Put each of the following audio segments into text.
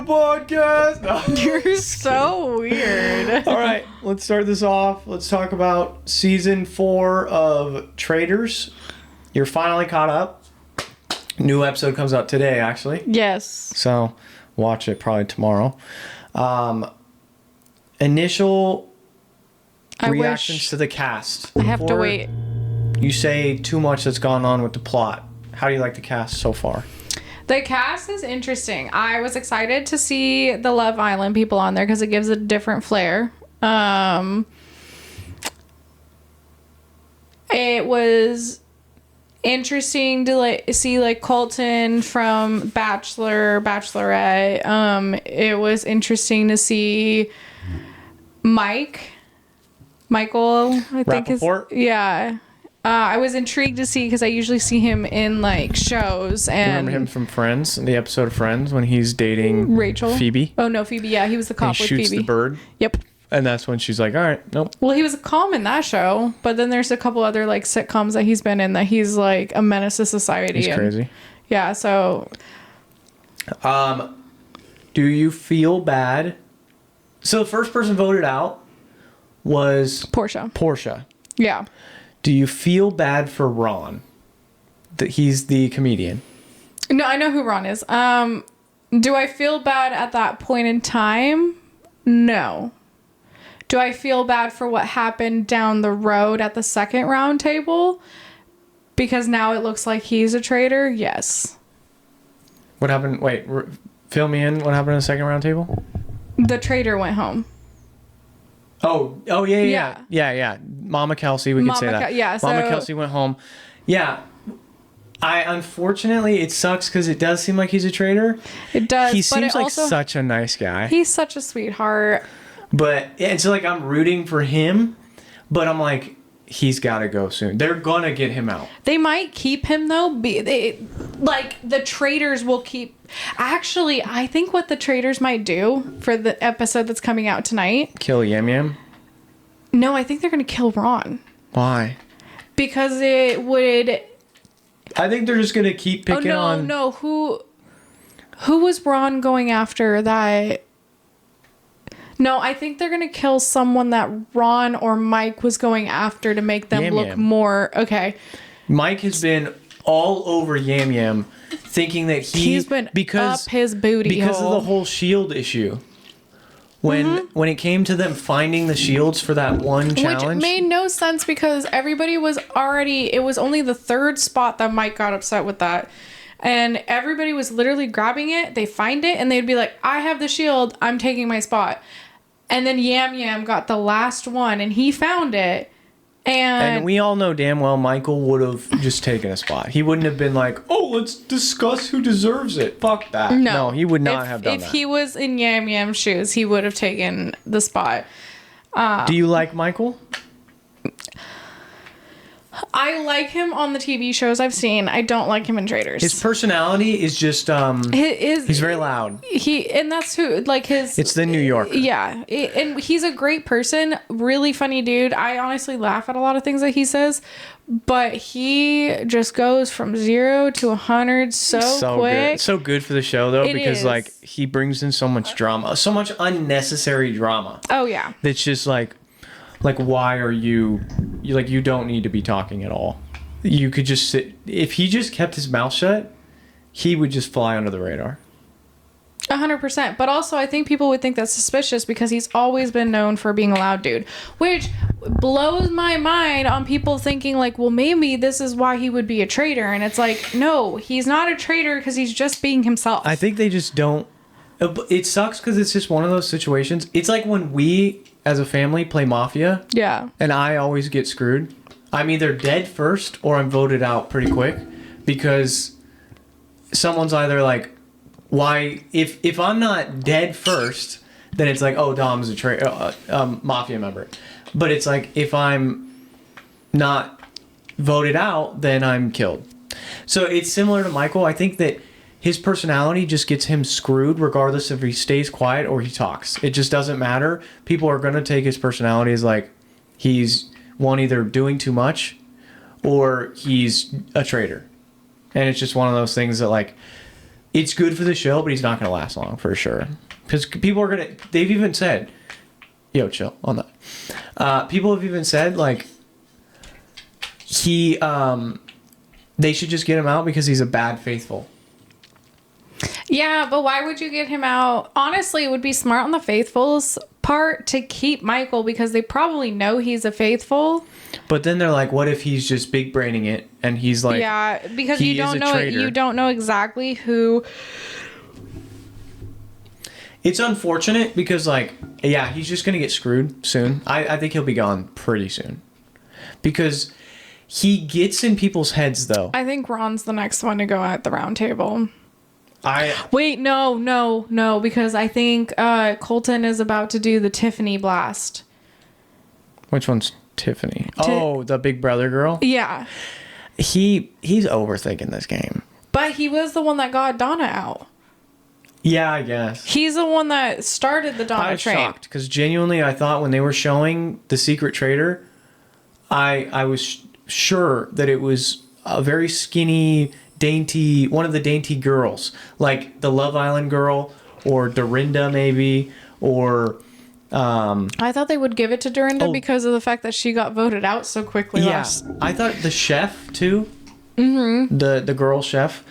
Podcast. You're so weird. All right, let's start this off. Let's talk about season 4 of Traitors. You're finally caught up. New episode comes out today, actually. Yes. So watch it probably tomorrow. Initial reactions to the cast. I have to wait. You say too much that's gone on with the plot. How do you like the cast so far? The cast is interesting. I was excited to see the Love Island people on there because it gives a different flair. It was interesting to see Colton from Bachelorette. It was interesting to see Michael, I think yeah. I was intrigued to see because I usually see him in shows. And remember him from Friends, the episode of Friends when he's dating Rachel, Phoebe. Oh no, Phoebe. Yeah, he was the cop with Phoebe. He shoots the bird. Yep. And that's when she's like, all right, nope. Well, he was calm in that show, but then there's a couple other sitcoms that he's been in that he's a menace to society. He's crazy. Yeah. So. Do you feel bad? So the first person voted out was Portia. Yeah. Do you feel bad for Ron? That he's the comedian. No, I know who Ron is. Do I feel bad at that point in time? No. Do I feel bad for what happened down the road at the second round table? Because now it looks like he's a traitor? Yes. What happened? Wait, fill me in. What happened in the second round table? The traitor went home. Oh, yeah. Mama Kelsey, we could say that. Mama Kelsey went home. Yeah. Unfortunately, it sucks because it does seem like he's a traitor. It does. He seems like such a nice guy. He's such a sweetheart. But it's I'm rooting for him, but I'm like, he's got to go soon. They're going to get him out. They might keep him, though. The traitors will keep... Actually, I think what the traitors might do for the episode that's coming out tonight... Kill Yam Yam? No, I think they're going to kill Ron. Why? Because it would... I think they're just going to keep picking on... No, who was Ron going after that... No, I think they're going to kill someone that Ron or Mike was going after to make them look more... Okay. Mike has been all over Yam Yam, thinking that he's been up his booty because of the whole shield issue. When it came to them finding the shields for that one challenge... Which made no sense because everybody was already... It was only the third spot that Mike got upset with that. And everybody was literally grabbing it. They find it and they'd be like, I have the shield. I'm taking my spot. And then Yam Yam got the last one and he found it. And we all know damn well Michael would have just taken a spot. He wouldn't have been like, oh, let's discuss who deserves it. Fuck that. No, he would not have done that. If he was in Yam Yam's shoes, he would have taken the spot. Do you like Michael? I like him on the TV shows I've seen. I don't like him in Traitors. His personality is just he's very loud. And that's who it's the New Yorker. Yeah. And he's a great person, really funny dude. I honestly laugh at a lot of things that he says, but he just goes from 0 to 100 so quick. Good. So good for the show though, because he brings in so much drama, so much unnecessary drama. Oh yeah. That's just why are you don't need to be talking at all. You could just sit. If he just kept his mouth shut, he would just fly under the radar. 100%. But also, I think people would think that's suspicious because he's always been known for being a loud dude, which blows my mind on people thinking well, maybe this is why he would be a traitor. And it's no, he's not a traitor because he's just being himself. I think they just don't. It sucks because it's just one of those situations. It's like when we, as a family, play Mafia. Yeah. And I always get screwed. I'm either dead first or I'm voted out pretty quick because someone's either why, if I'm not dead first, then it's oh, Dom's a Mafia member. But it's if I'm not voted out, then I'm killed. So it's similar to Michael. I think that his personality just gets him screwed regardless if he stays quiet or he talks. It just doesn't matter. People are going to take his personality as like he's either doing too much or he's a traitor. And it's just one of those things that like it's good for the show, but he's not going to last long for sure. Because people are going to... They've even said... Yo, chill on that. People have even said like he... they should just get him out because he's a bad faithful. Yeah, but why would you get him out? Honestly, it would be smart on the faithfuls part to keep Michael because they probably know he's a faithful. But then they're like, what if he's just big braining it and he's like, yeah, because you don't know exactly who. It's unfortunate because like, yeah, he's just gonna get screwed soon. I think he'll be gone pretty soon because he gets in people's heads though. I think Ron's the next one to go at the round table. Wait, no, because I think Colton is about to do the Tiffany blast. Which one's Tiffany? The big brother girl? Yeah. He's overthinking this game. But he was the one that got Donna out. Yeah, I guess. He's the one that started the Donna train. I was shocked because genuinely I thought when they were showing the secret traitor, I was sure that it was a very skinny... dainty, one of the dainty girls, like the Love Island girl or Dorinda maybe, or I thought they would give it to Dorinda because of the fact that she got voted out so quickly. Yeah, I thought the chef too. Mm-hmm. The girl chef,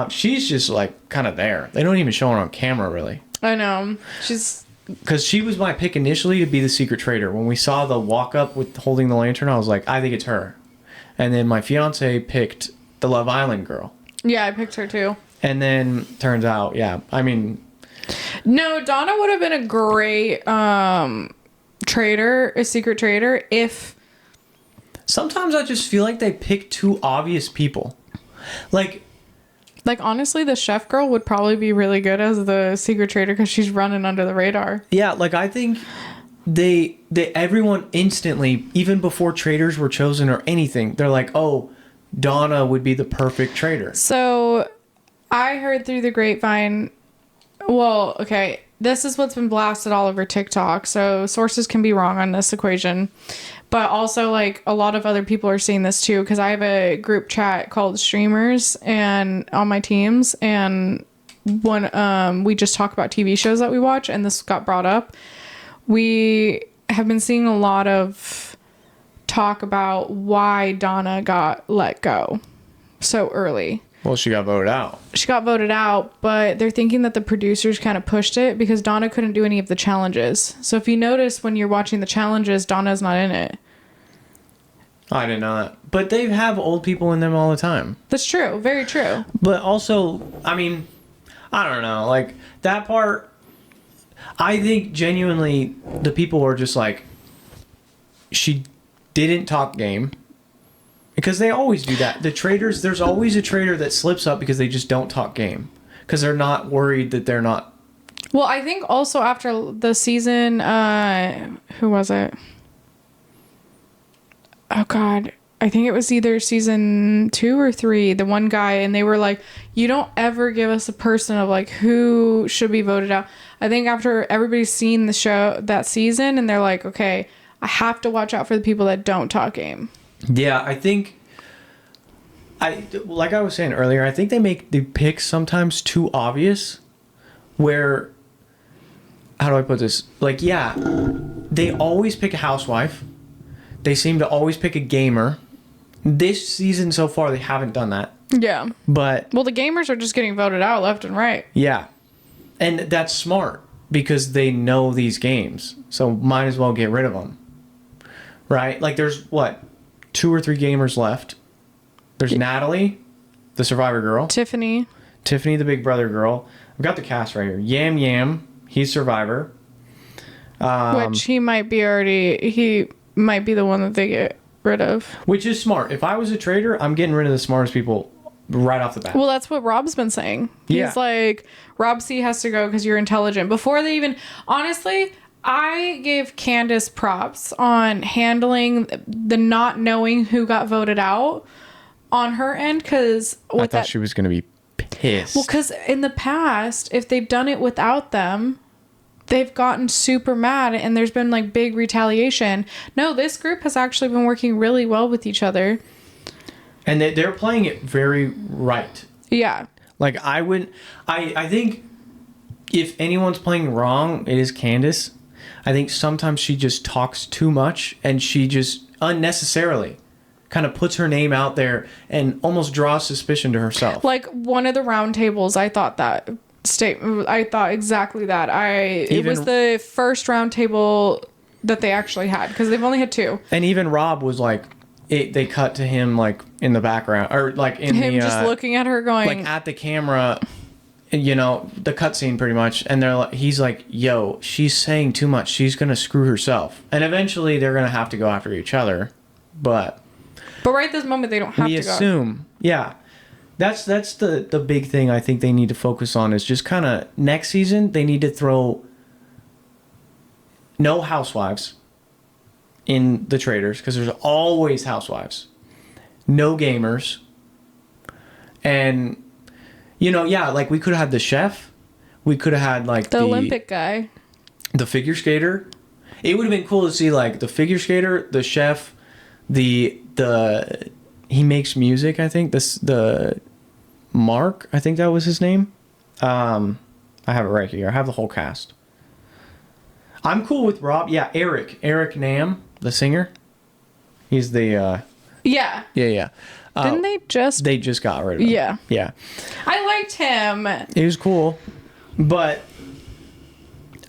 she's just like kind of there. They don't even show her on camera really. I know. Because she was my pick initially to be the secret traitor. When we saw the walk up with holding the lantern, I was like, I think it's her. And then my fiance picked the Love Island girl. Yeah, I picked her too. And then turns out, yeah, I mean... No, Donna would have been a great traitor, a secret traitor, if... Sometimes I just feel like they pick too obvious people. Like, honestly, the chef girl would probably be really good as the secret traitor because she's running under the radar. Yeah, like, I think everyone instantly, even before traitors were chosen or anything, they're like, oh... Donna would be the perfect traitor. So, I heard through the grapevine... Well, okay, this is what's been blasted all over TikTok, so sources can be wrong on this equation. But also, like, a lot of other people are seeing this too, because I have a group chat called Streamers and on my teams, and when we just talk about TV shows that we watch, and this got brought up. We have been seeing a lot of... talk about why Donna got let go so early. Well, she got voted out. She got voted out, but they're thinking that the producers kind of pushed it because Donna couldn't do any of the challenges. So if you notice when you're watching the challenges, Donna's not in it. I didn't know that. But they have old people in them all the time. That's true. Very true. But also, I mean, I don't know. Like, that part, I think genuinely the people were just like, she didn't talk game. Because they always do that. The traitors, there's always a traitor that slips up because they just don't talk game. Because they're not worried that they're not... Well, I think also after the season, who was it? Oh, God. I think it was either season 2 or 3, the one guy, and they were like, you don't ever give us a person of, like, who should be voted out. I think after everybody's seen the show, that season, and they're like, okay, I have to watch out for the people that don't talk game. Yeah, I think... like I was saying earlier, I think they make the picks sometimes too obvious, where... How do I put this? Like, yeah, they always pick a housewife. They seem to always pick a gamer. This season so far, they haven't done that. Yeah. But... Well, the gamers are just getting voted out left and right. Yeah. And that's smart, because they know these games. So might as well get rid of them. Right? Like, there's, 2 or 3 gamers left. There's Natalie, the Survivor girl. Tiffany, the Big Brother girl. I've got the cast right here. Yam Yam, he's Survivor. Which he might be he might be the one that they get rid of. Which is smart. If I was a traitor, I'm getting rid of the smartest people right off the bat. Well, that's what Rob's been saying. He's like, Rob C has to go because you're intelligent. Before they even... Honestly... I gave Candace props on handling the not knowing who got voted out on her end, because I thought she was going to be pissed. Well, because in the past, if they've done it without them, they've gotten super mad and there's been like big retaliation. No, this group has actually been working really well with each other. And they're playing it very right. Yeah. Like I think if anyone's playing wrong, it is Candace. I think sometimes she just talks too much and she just unnecessarily kind of puts her name out there and almost draws suspicion to herself. Like one of the round tables, I thought that statement. I thought exactly that. It was the first round table that they actually had, because they've only had 2. And even Rob was like, they cut to him like in the background, or like in him just looking at her, going like at the camera, you know, the cutscene pretty much. And he's like, "Yo, she's saying too much. She's gonna screw herself." And eventually, they're gonna have to go after each other, but right this moment they don't have to. We assume, yeah. That's the big thing I think they need to focus on, is just kind of next season they need to throw no housewives in the Traitors, because there's always housewives. No gamers. And, you know, yeah, like we could have had the chef. We could have had like the Olympic guy. The figure skater. It would have been cool to see like the figure skater, the chef, the he makes music, I think. The Mark, I think that was his name. I have it right here. I have the whole cast. I'm cool with Rob. Yeah, Eric Nam, the singer. He's the yeah. Didn't they just got rid of him. Yeah. I liked him. He was cool. But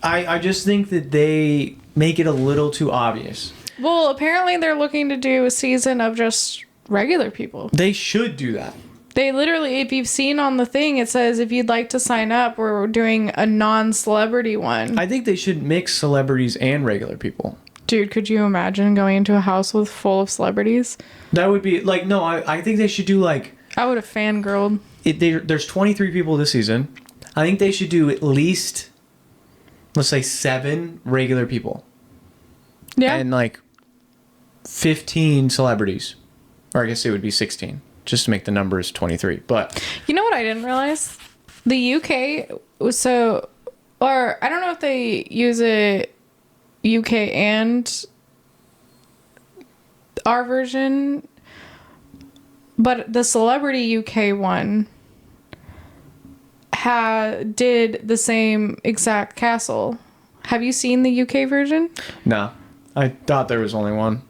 I just think that they make it a little too obvious. Well, apparently they're looking to do a season of just regular people. They should do that. They literally, if you've seen on the thing, it says if you'd like to sign up, we're doing a non-celebrity one. I think they should mix celebrities and regular people. Dude, could you imagine going into a house full of celebrities? That would be like, no, I think they should do like... I would have fangirled. There's 23 people this season. I think they should do at least, let's say 7 regular people. Yeah. And like 15 celebrities. Or I guess it would be 16. Just to make the numbers 23. But you know what I didn't realize? The UK was so... Or I don't know if they use it UK and our version, but the Celebrity UK one did the same exact castle. Have you seen the UK version? No. I thought there was only one.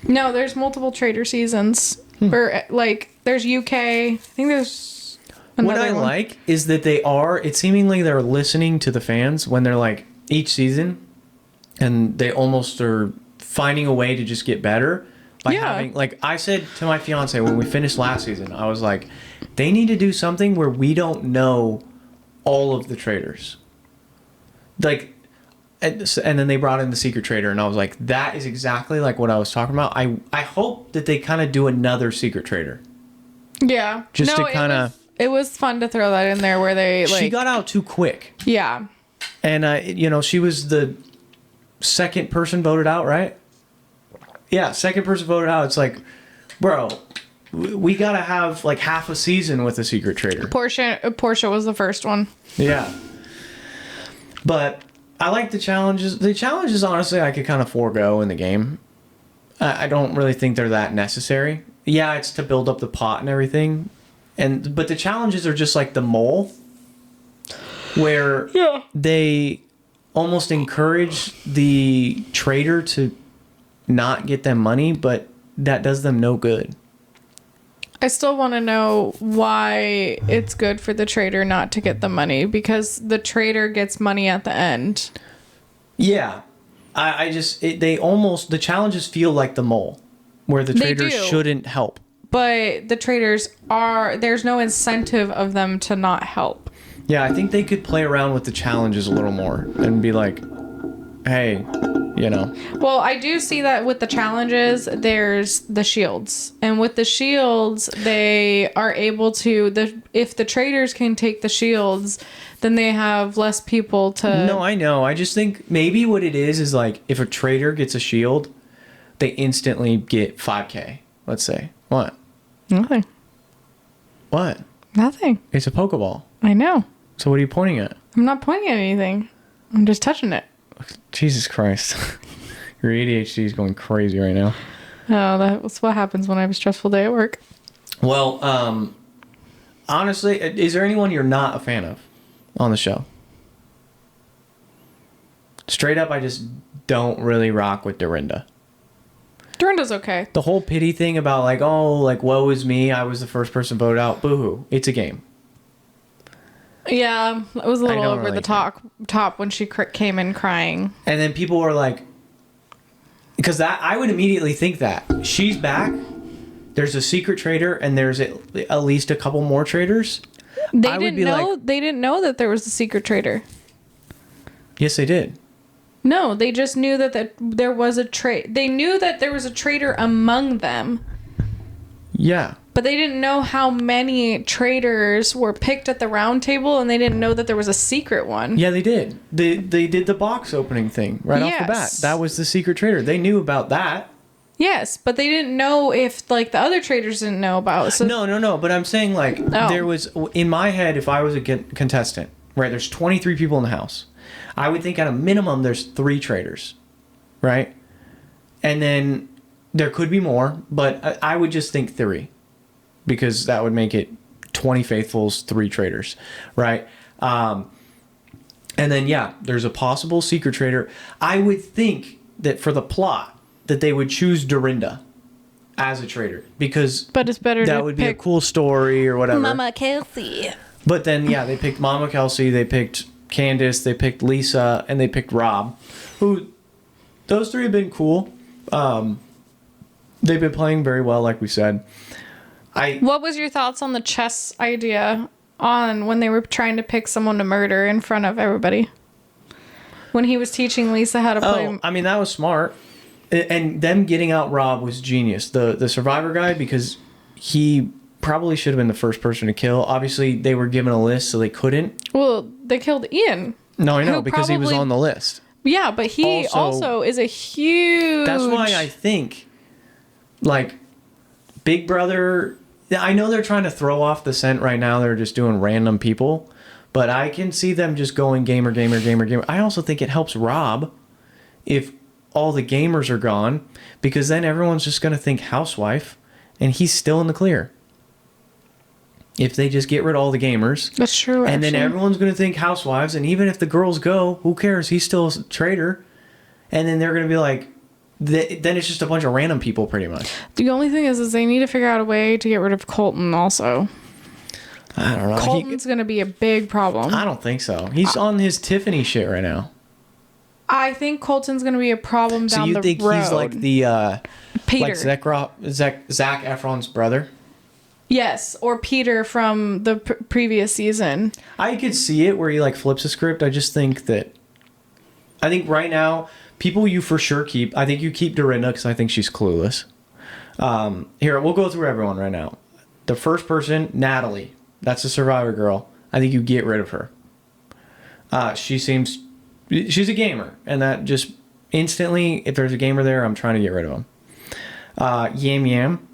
No, there's multiple Traitor seasons. Or like there's UK. I think there's another What I one. like is that it's seemingly they're listening to the fans when they're like each season, and they almost are finding a way to just get better by having, like I said to my fiance when we finished last season, I was like, they need to do something where we don't know all of the Traitors. Like, and then they brought in the Secret Traitor, and I was like, that is exactly like what I was talking about. I hope that they kind of do another Secret Traitor. Yeah. Just to kind of... It was fun to throw that in there where they like... She got out too quick. Yeah. And, you know, she was the second person voted out, right? Yeah, second person voted out. It's like, bro, we got to have like half a season with a Secret Traitor. Portia was the first one. Yeah. But I like the challenges. The challenges, honestly, I could kind of forego in the game. I don't really think they're that necessary. Yeah, it's to build up the pot and everything. But the challenges are just like the mole, where they almost encourage the traitor to not get them money, but that does them no good. I still want to know why it's good for the traitor not to get the money, because the traitor gets money at the end. Yeah. The challenges feel like the mole, where the traitors shouldn't help. But the traitors there's no incentive of them to not help. Yeah, I think they could play around with the challenges a little more and be like, hey, you know. Well, I do see that with the challenges, there's the shields. And with the shields, they are able to... if the traitors can take the shields, then they have less people to... No, I know. I just think maybe what it is like, if a traitor gets a shield, they instantly get 5K, let's say. What? Nothing. What? Nothing. It's a Pokeball. I know. So what are you pointing at? I'm not pointing at anything. I'm just touching it. Jesus Christ. Your ADHD is going crazy right now. Oh, that's what happens when I have a stressful day at work. Well, honestly, is there anyone you're not a fan of on the show? Straight up, I just don't really rock with Dorinda. Dorinda's okay. The whole pity thing about like, oh, like, woe is me, I was the first person voted out. Boo-hoo. It's a game. Yeah, it was a little over really the top when she came in crying. And then people were like, because I would immediately think that she's back. There's a secret traitor, and there's at least a couple more traitors. They didn't know that there was a secret traitor. Yes, they did. No, they just knew that there was a They knew that there was a traitor among them. Yeah. But they didn't know how many traitors were picked at the round table, and they didn't know that there was a secret one. Yeah, they did. They did the box opening thing right off the bat. That was the secret traitor. They knew about that. Yes, but they didn't know if, like, the other traitors didn't know about it. So No. But I'm saying, like, there was, in my head, if I was a contestant, right, there's 23 people in the house. I would think at a minimum there's 3 traitors, right? And then there could be more, but I would just think 3. Because that would make it 20 faithfuls, 3 traitors, right? And then, yeah, there's a possible secret traitor. I would think that for the plot, that they would choose Dorinda as a traitor. Because but it's better that would be a cool story or whatever. Mama Kelsey. But then, yeah, they picked Mama Kelsey, they picked Candace, they picked Lisa, and they picked Rob. Who, those 3 have been cool. They've been playing very well, like we said. What was your thoughts on the chess idea on when they were trying to pick someone to murder in front of everybody? When he was teaching Lisa how to play... Oh, I mean, that was smart. And them getting out Rob was genius. The survivor guy, because he probably should have been the first person to kill. Obviously, they were given a list, so they couldn't. Well, they killed Ian. No, I know, because he was on the list. Yeah, but he also is a huge... That's why I think, like, Big Brother... I know they're trying to throw off the scent right now. They're just doing random people. But I can see them just going gamer. I also think it helps Rob if all the gamers are gone. Because then everyone's just going to think housewife. And he's still in the clear. If they just get rid of all the gamers. That's true, And then everyone's going to think housewives. And even if the girls go, who cares? He's still a traitor. And then they're going to be like... Then it's just a bunch of random people, pretty much. The only thing is they need to figure out a way to get rid of Colton also. I don't know. Colton's going to be a big problem. I don't think so. He's on his Tiffany shit right now. I think Colton's going to be a problem down the road. So you think he's like the... Peter. Like Zac Efron's brother? Yes, or Peter from the previous season. I could see it where he like flips a script. I just think that... I think right now... People you for sure keep. I think you keep Dorinda because I think she's clueless. Here, we'll go through everyone right now. The first person, Natalie. That's a survivor girl. I think you get rid of her. She's a gamer. And that just instantly, if there's a gamer there, I'm trying to get rid of him. Yam Yam.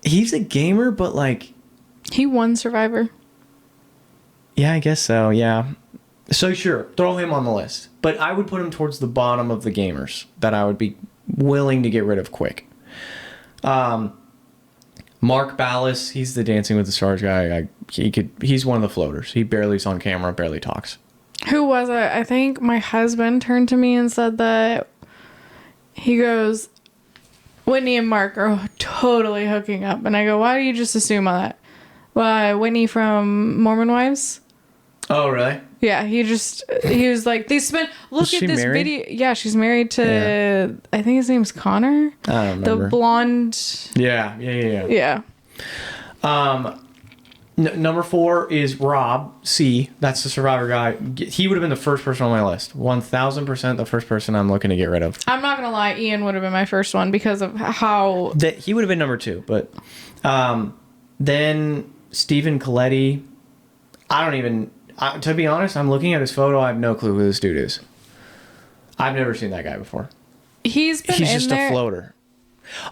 He's a gamer, but like... He won Survivor. Yeah, I guess so, yeah. So sure, throw him on the list. But I would put him towards the bottom of the gamers that I would be willing to get rid of quick. Mark Ballas, he's the Dancing with the Stars guy. He's one of the floaters. He barely's on camera, barely talks. Who was it? I think my husband turned to me and said that he goes, Whitney and Mark are totally hooking up. And I go, why do you just assume that? Well, Whitney from Mormon Wives. Oh, really? Yeah, he was like, look at this video. Yeah, she's married to, I think his name's Connor. I don't remember. The blonde. Yeah. Number 4 is Rob C. That's the survivor guy. He would have been the first person on my list. 1,000% the first person I'm looking to get rid of. I'm not going to lie. Ian would have been my first one because of how... He would have been number 2. But then Stephen Coletti. I don't even... to be honest, I'm looking at his photo. I have no clue who this dude is. I've never seen that guy before. He's just a floater.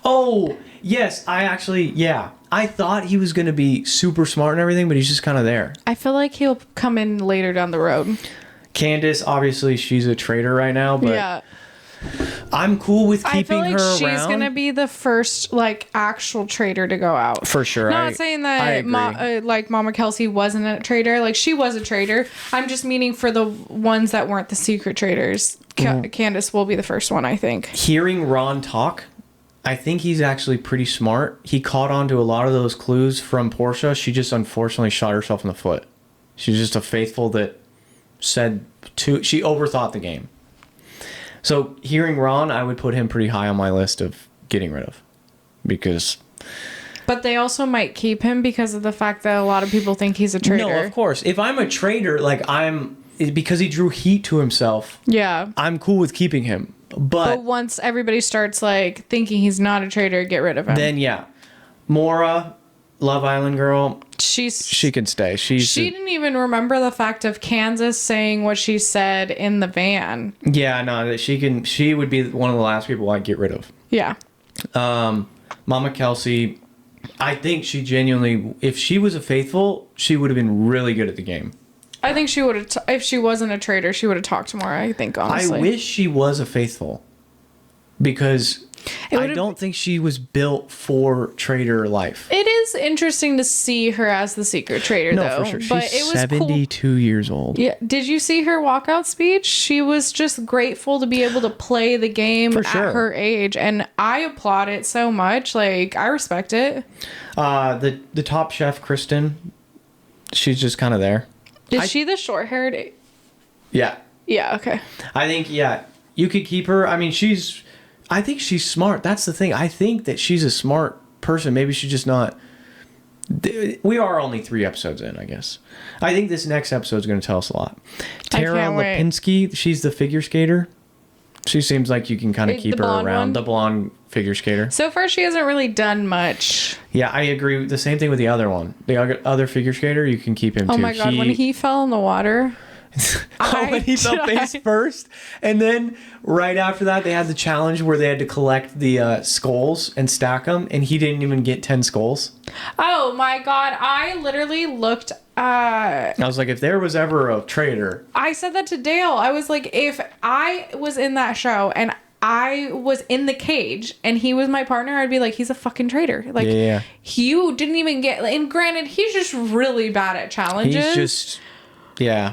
Oh, yes. I thought he was going to be super smart and everything, but he's just kind of there. I feel like he'll come in later down the road. Candace, obviously, she's a traitor right now, but yeah. I'm cool with keeping her around. I feel like she's going to be the first, like, actual traitor to go out. For sure. Not saying that, Mama Kelsey wasn't a traitor. Like, she was a traitor. I'm just meaning for the ones that weren't the secret traitors. Candace will be the first one, I think. Hearing Ron talk, I think he's actually pretty smart. He caught on to a lot of those clues from Portia. She just unfortunately shot herself in the foot. She's just a faithful that she overthought the game. So hearing Ron, I would put him pretty high on my list of getting rid of. But they also might keep him because of the fact that a lot of people think he's a traitor. No, of course. If I'm a traitor, because he drew heat to himself. Yeah. I'm cool with keeping him. But once everybody starts like thinking he's not a traitor, get rid of him. Then yeah. Mora, Love Island girl, she can stay. She didn't even remember the fact of Kansas saying what she said in the van. Yeah, no, she would be one of the last people I'd get rid of. Yeah. Mama Kelsey, I think she genuinely, if she was a faithful, she would have been really good at the game. I think she would have, if she wasn't a traitor, she would have talked more, I think, honestly. I wish she was a faithful. Because I don't think she was built for traitor life. It is interesting to see her as the secret traitor, though. No, for sure. She's 72 years old. Yeah. Did you see her walkout speech? She was just grateful to be able to play the game at her age. And I applaud it so much. Like, I respect it. The top chef, Kristen, she's just kind of there. Is she the short-haired? Yeah. Yeah, okay. I think, you could keep her. I mean, I think she's smart. That's the thing. I think that she's a smart person. Maybe she's just not. We are only 3 episodes in, I guess. I think this next episode is going to tell us a lot. Tara Lipinski, she's the figure skater. She seems like you can kind of keep her around. The blonde figure skater. So far, she hasn't really done much. Yeah, I agree. The same thing with the other one. The other figure skater, you can keep him too. Oh my God, when he fell in the water. When he fell face first, and then right after that they had the challenge where they had to collect the skulls and stack them, and he didn't even get 10 skulls. Oh my God, I literally looked I was like, if there was ever a traitor, I said that to Dale. I was like, if I was in that show and I was in the cage and he was my partner, I'd be like, he's a fucking traitor. Like, you didn't even get, and granted, he's just really bad at challenges. He's just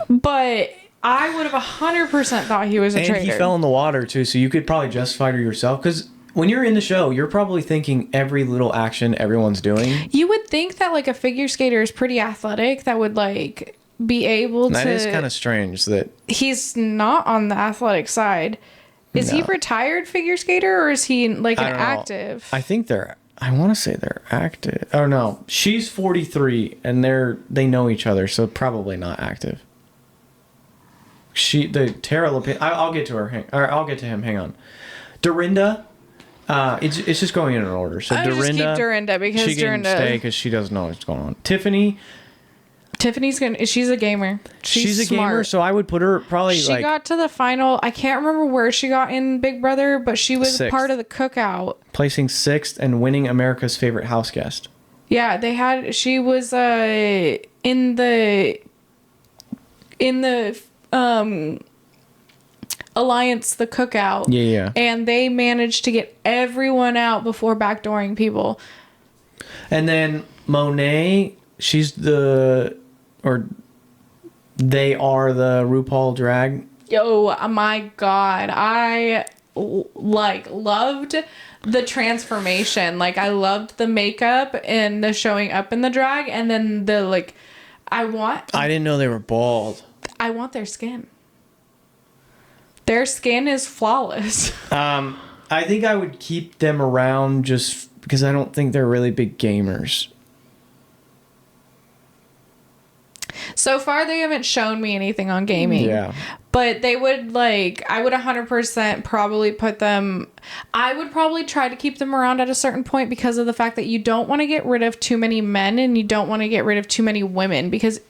but I would have 100% thought he was a traitor. And he fell in the water too, so you could probably justify it yourself, because when you're in the show, you're probably thinking every little action everyone's doing. You would think that like a figure skater is pretty athletic, that would like be able to. That is kind of strange that he's not on the athletic side. Is he retired figure skater, or is he like an active? I think I want to say they're active. Oh no, she's 43 and they know each other, so probably not active. Tara Lipinski, I'll get to her. I'll get to him. Hang on. Dorinda, it's just going in order. So Dorinda, just keep Dorinda because she can stay because she doesn't know what's going on. She's a gamer. She's a smart. gamer, so I would put her probably. She got to the final. I can't remember where she got in Big Brother, but she was 6th. Part of the cookout, placing 6th and winning America's Favorite House Guest. Yeah, she was in the Alliance, the cookout. Yeah. And they managed to get everyone out before backdooring people. And then Monet, they are the RuPaul drag. Oh my God. I loved the transformation. Like, I loved the makeup and the showing up in the drag, and then I didn't know they were bald. I want their skin. Their skin is flawless. I think I would keep them around just because I don't think they're really big gamers. So far, they haven't shown me anything on gaming. Yeah. But they would, I would 100% probably put them... I would probably try to keep them around at a certain point because of the fact that you don't want to get rid of too many men and you don't want to get rid of too many women. Because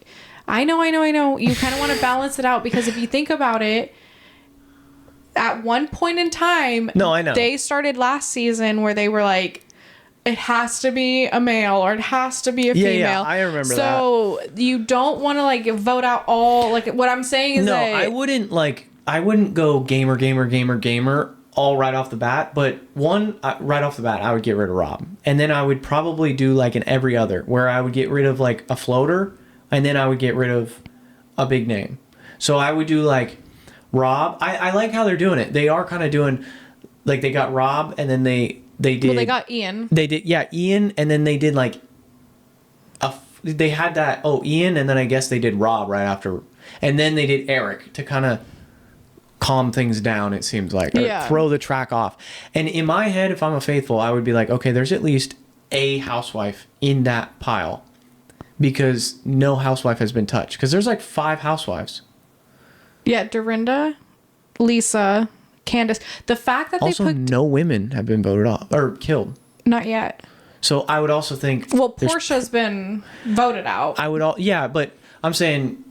I know. You kind of want to balance it out because if you think about it, at one point in time, no, I know, they started last season where they were like, it has to be a male or it has to be a female. Yeah, I remember that. So you don't want to like vote out all, like what I'm saying is that I wouldn't go gamer all right off the bat, but right off the bat, I would get rid of Rob. And then I would probably do like an every other, where I would get rid of like a floater, and then I would get rid of a big name. So I would do like Rob. I like how they're doing it. They are kind of doing, like they got Rob, and then they did. Well, they got Ian. They did, yeah, Ian, and then they did like they had that, Ian, and then I guess they did Rob right after, and then they did Eric to kind of calm things down, it seems like, or throw the track off. And in my head, if I'm a faithful, I would be like, okay, there's at least a housewife in that pile, because no housewife has been touched, because there's like 5 housewives. Yeah, Dorinda, Lisa, Candace. The fact that also, no women have been voted off or killed. Not yet. So I would also think, well, Portia's been voted out. But I'm saying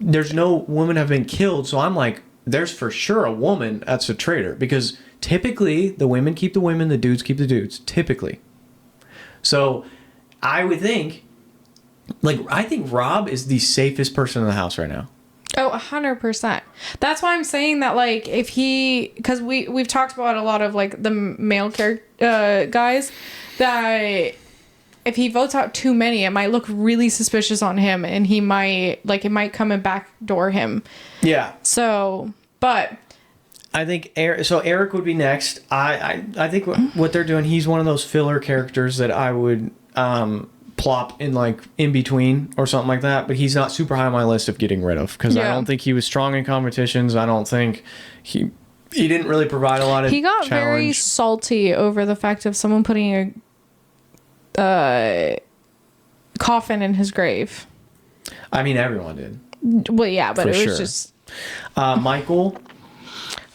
there's no women have been killed, so I'm like, there's for sure a woman that's a traitor, because typically the women keep the women, the dudes keep the dudes, typically. So I would think, I think Rob is the safest person in the house right now. Oh, 100%. That's why I'm saying that, like, if he, because we've talked about a lot of like the male guys, that if he votes out too many, it might look really suspicious on him, and he might, like, it might come and backdoor him. Yeah. So, but I think Eric would be next. I think what they're doing, he's one of those filler characters that I would plop in, like, in between or something like that, but he's not super high on my list of getting rid of, because I don't think he was strong in competitions. I don't think he didn't really provide a lot of challenge. Very salty over the fact of someone putting a coffin in his grave. I mean, everyone did. Well, yeah, but it was just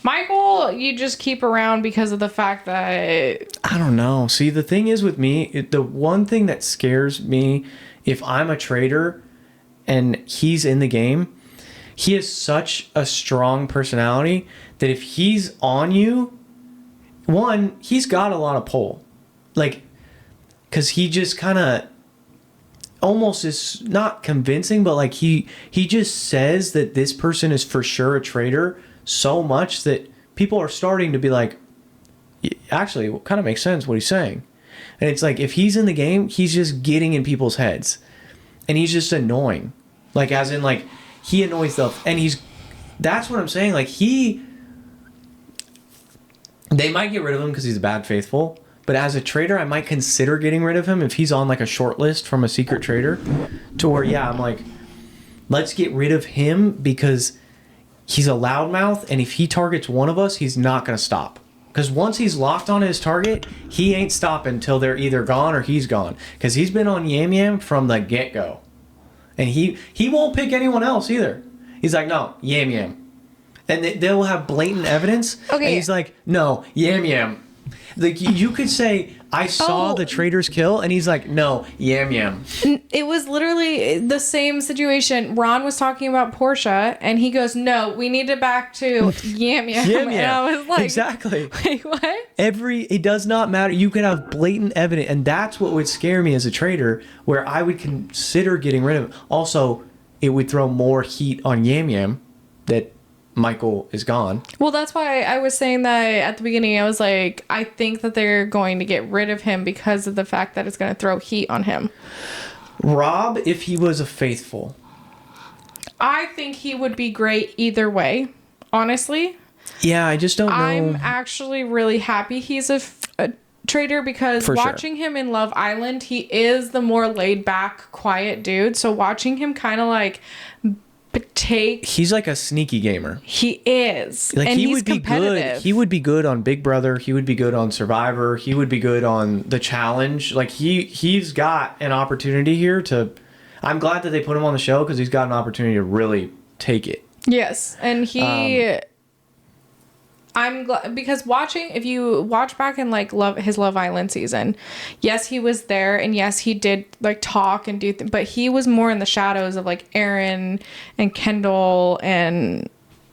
Michael, you just keep around because of the fact that... I don't know. See, the thing is with me, the one thing that scares me, if I'm a traitor and he's in the game, he has such a strong personality that if he's on you, one, he's got a lot of pull. Like, because he just kind of almost is not convincing, but like he just says that this person is for sure a traitor so much that people are starting to be like, actually, it kind of makes sense what he's saying. And it's like, if he's in the game, he's just getting in people's heads, and he's just annoying, like, as in, like, he annoys the, and that's what I'm saying, like, they might get rid of him because he's a bad faithful, but as a traitor, I might consider getting rid of him if he's on, like, a short list from a secret traitor, to where, I'm like, let's get rid of him, because he's a loudmouth, and if he targets one of us, he's not going to stop. Because once he's locked on his target, he ain't stopping until they're either gone or he's gone. Because he's been on Yam Yam from the get-go. And he won't pick anyone else either. He's like, no, Yam Yam. And they'll have blatant evidence. Okay. And he's like, no, Yam Yam. Like, you could say, I saw the traitors kill, and he's like, no, Yam Yam. It was literally the same situation. Ron was talking about Portia, and he goes, no, we need it back to Yam Yam. Yam Yam. And I was like, exactly. Wait, what? It does not matter. You could have blatant evidence, and that's what would scare me as a traitor, where I would consider getting rid of it. Also, it would throw more heat on Yam Yam that Michael is gone. Well, that's why I was saying that at the beginning. I was like, I think that they're going to get rid of him because of the fact that it's going to throw heat on him. Rob, if he was a faithful, I think he would be great either way, honestly. Yeah, I just don't know. I'm actually really happy he's a traitor, because watching him in Love Island, he is the more laid back, quiet dude. So watching him kind of like he's like a sneaky gamer. He is. Like, and he would be good. He would be good on Big Brother. He would be good on Survivor. He would be good on The Challenge. Like, he's got an opportunity here to... I'm glad that they put him on the show, because he's got an opportunity to really take it. Yes. And I'm glad, because if you watch back in like his Love Island season, yes, he was there, and yes, he did like talk and do but he was more in the shadows of like Aaron and Kendall and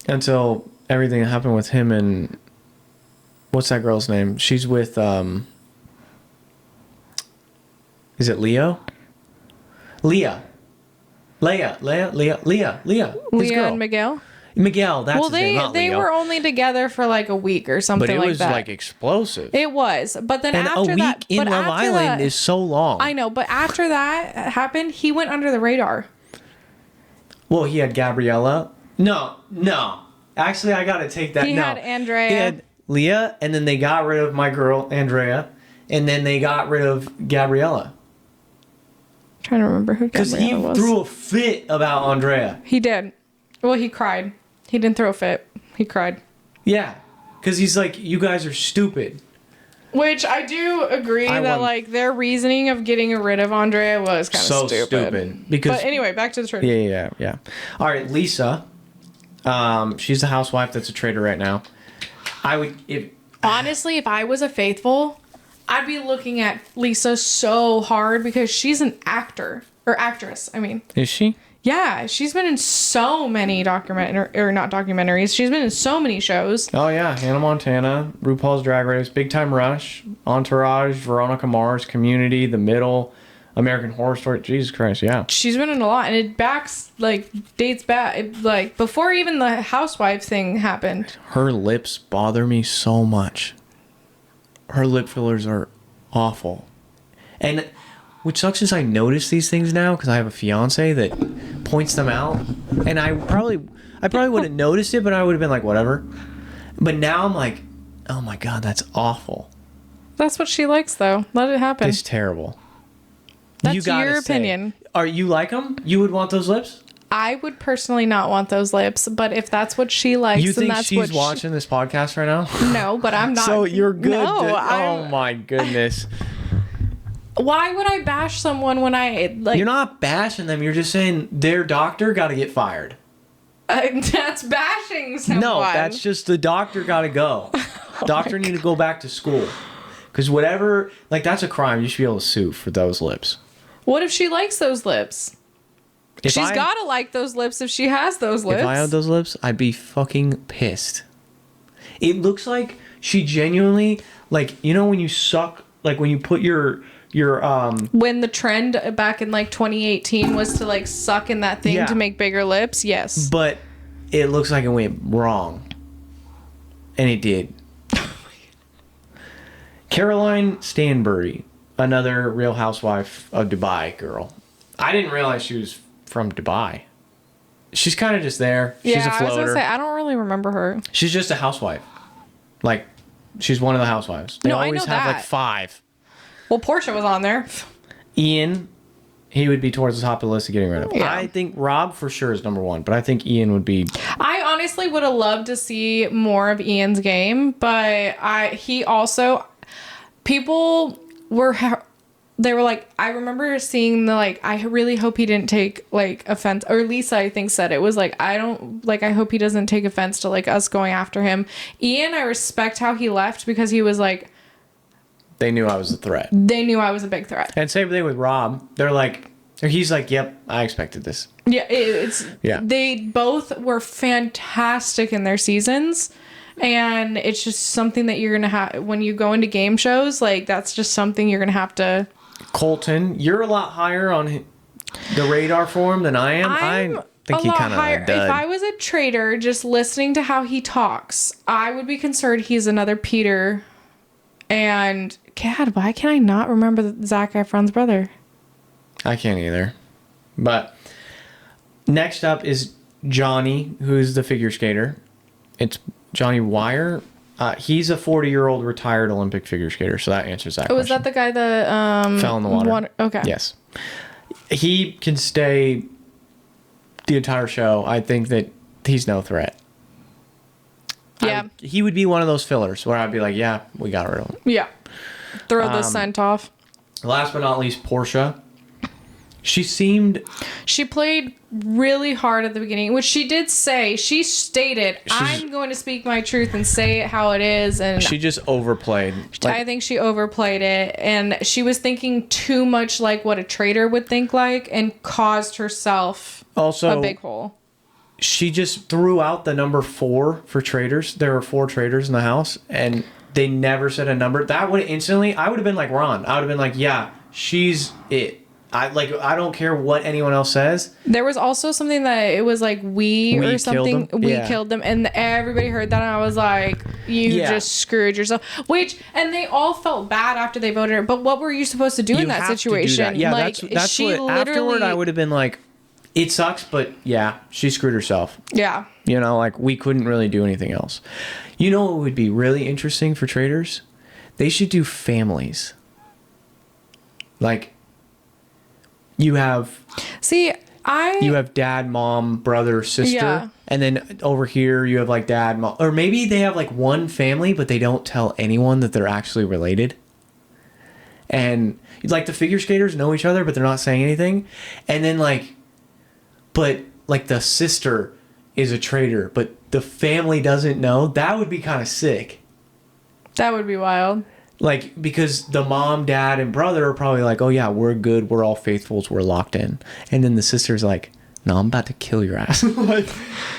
until everything that happened with him and what's that girl's name? She's with is it Leo? Leah. Leah. Leah and Miguel? Miguel, that's his name, not they Leo. were only together for like a week or something like that. But it was like explosive. It was. But then after that... a week in Love Island is so long. I know, but after that happened, he went under the radar. Well, he had Gabriella. No. Actually, I gotta take that. He had Andrea. He had Leah, and then they got rid of my girl, Andrea, and then they got rid of Gabriella. I'm trying to remember who Gabriella was. Because he threw a fit about Andrea. He did. Well, he cried. He didn't throw a fit. He cried. Yeah. Because he's like, you guys are stupid. Which I do agree like their reasoning of getting rid of Andrea was kind of stupid. But anyway, back to the traitor. Yeah. All right, Lisa. She's the housewife that's a traitor right now. Honestly, if I was a faithful, I'd be looking at Lisa so hard because she's an actor or actress. I mean, is she? Yeah, she's been in so many not documentaries. She's been in so many shows. Oh yeah, Hannah Montana, RuPaul's Drag Race, Big Time Rush, Entourage, Veronica Mars, Community, The Middle, American Horror Story. Jesus Christ, yeah. She's been in a lot, and it dates back before even the housewife thing happened. Her lips bother me so much. Her lip fillers are awful, and which sucks is I notice these things now because I have a fiance that points them out, and I probably would have noticed it, but I would have been like, whatever. But now I'm like, oh my god, that's awful. That's what she likes, though. Let it happen. It's terrible. That's your opinion. Are you like them? You would want those lips? I would personally not want those lips, but if that's what she likes, you think then that's she's watching this podcast right now? No, but I'm not. So you're good. No, oh my goodness. Why would I bash someone when I like? You're not bashing them. You're just saying their doctor got to get fired. That's bashing someone. No, that's just the doctor got to go. Doctor need to go back to school. Because whatever, like that's a crime. You should be able to sue for those lips. What if she likes those lips? She's got to like those lips if she has those lips. If I had those lips, I'd be fucking pissed. It looks like she genuinely, like, you know when you suck, like when you put your when the trend back in like 2018 was to like suck in that thing to make bigger lips, yes. But it looks like it went wrong. And it did. Caroline Stanbury, another Real Housewife of Dubai girl. I didn't realize she was from Dubai. She's kind of just there. She's a floater. I was gonna say, I don't really remember her. She's just a housewife. Like, she's one of the housewives. They always have like 5. Well, Portia was on there. Ian, he would be towards the top of the list of getting rid of. Yeah. I think Rob for sure is number 1, but I think Ian would be. I honestly would have loved to see more of Ian's game, but he also, people were, they were like, I remember seeing the like, I really hope he didn't take like offense, or Lisa I think said it was like, I hope he doesn't take offense to like us going after him. Ian, I respect how he left because he was like, they knew I was a threat. They knew I was a big threat. And same thing with Rob. They're like, he's like, yep, I expected this. Yeah, They both were fantastic in their seasons. And it's just something that you're going to have when you go into game shows. Like, that's just something you're going to have to. Colton, you're a lot higher on the radar for him than I am. I think he kind of higher. If I was a traitor, just listening to how he talks, I would be concerned he's another Peter. And God, why can I not remember Zac Efron's brother? I can't either. But next up is Johnny, who's the figure skater. It's Johnny Wire. He's a 40-year-old retired Olympic figure skater, so that answers that question. Was that the guy that fell in the water? Okay. Yes. He can stay the entire show. I think that he's no threat. Yeah. He would be one of those fillers where I'd be like, yeah, we got rid of him. Yeah. Throw the scent off. Last but not least, Portia. She played really hard at the beginning, which she did say. She stated, I'm going to speak my truth and say it how it is. And she just overplayed. I think she overplayed it. And she was thinking too much like what a traitor would think like and caused herself a big hole. she just threw out the number 4 for Traitors. There were 4 Traitors in the house, and they never said a number. That would instantly, I would have been like Ron. I would have been like, yeah, she's it. I don't care what anyone else says. There was also something that it was like we or something. We killed them, and everybody heard that, and I was like, you just screwed yourself. And they all felt bad after they voted her. But what were you supposed to do in that situation? Yeah, like, that's what. Afterward, I would have been like, it sucks, but yeah, she screwed herself. Yeah. You know, like we couldn't really do anything else. You know what would be really interesting for Traitors? They should do families. Like, you have dad, mom, brother, sister, and then over here you have like dad, mom, or maybe they have like one family, but they don't tell anyone that they're actually related. And like the figure skaters know each other, but they're not saying anything. And then but the sister is a traitor, but the family doesn't know. That would be kind of sick. That would be wild. Like, because the mom, dad, and brother are probably like, oh yeah, we're good, we're all faithfuls, we're locked in. And then the sister's like, no, I'm about to kill your ass. Like,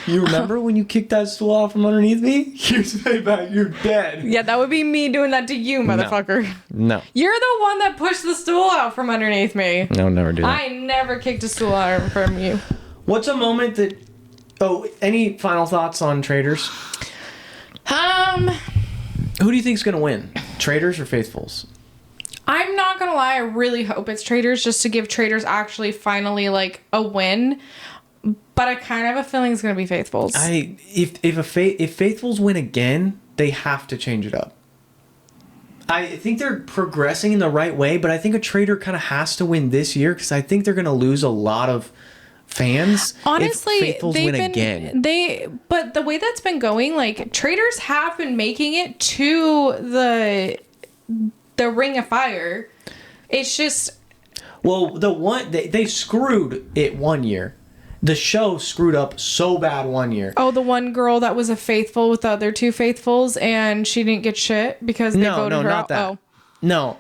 you remember when you kicked that stool off from underneath me? Here's payback, you're dead. Yeah, that would be me doing that to you, motherfucker. No. You're the one that pushed the stool out from underneath me. No, never do that. I never kicked a stool out from you. What's a moment that... Oh, any final thoughts on Traitors? Who do you think's going to win? Traitors or Faithfuls? I'm not going to lie. I really hope it's Traitors, just to give Traitors actually finally like a win. But I kind of have a feeling it's going to be Faithfuls. If Faithfuls win again, they have to change it up. I think they're progressing in the right way, but I think a Traitor kind of has to win this year because I think they're going to lose a lot of fans. Honestly, if Faithfuls win again. But the way that's been going, like, Traitors have been making it to the Ring of Fire. It's just, well, they screwed it one year. The show screwed up so bad one year. Oh, the one girl that was a faithful with the other 2 faithfuls, and she didn't get shit because they voted her out. That. Oh, no,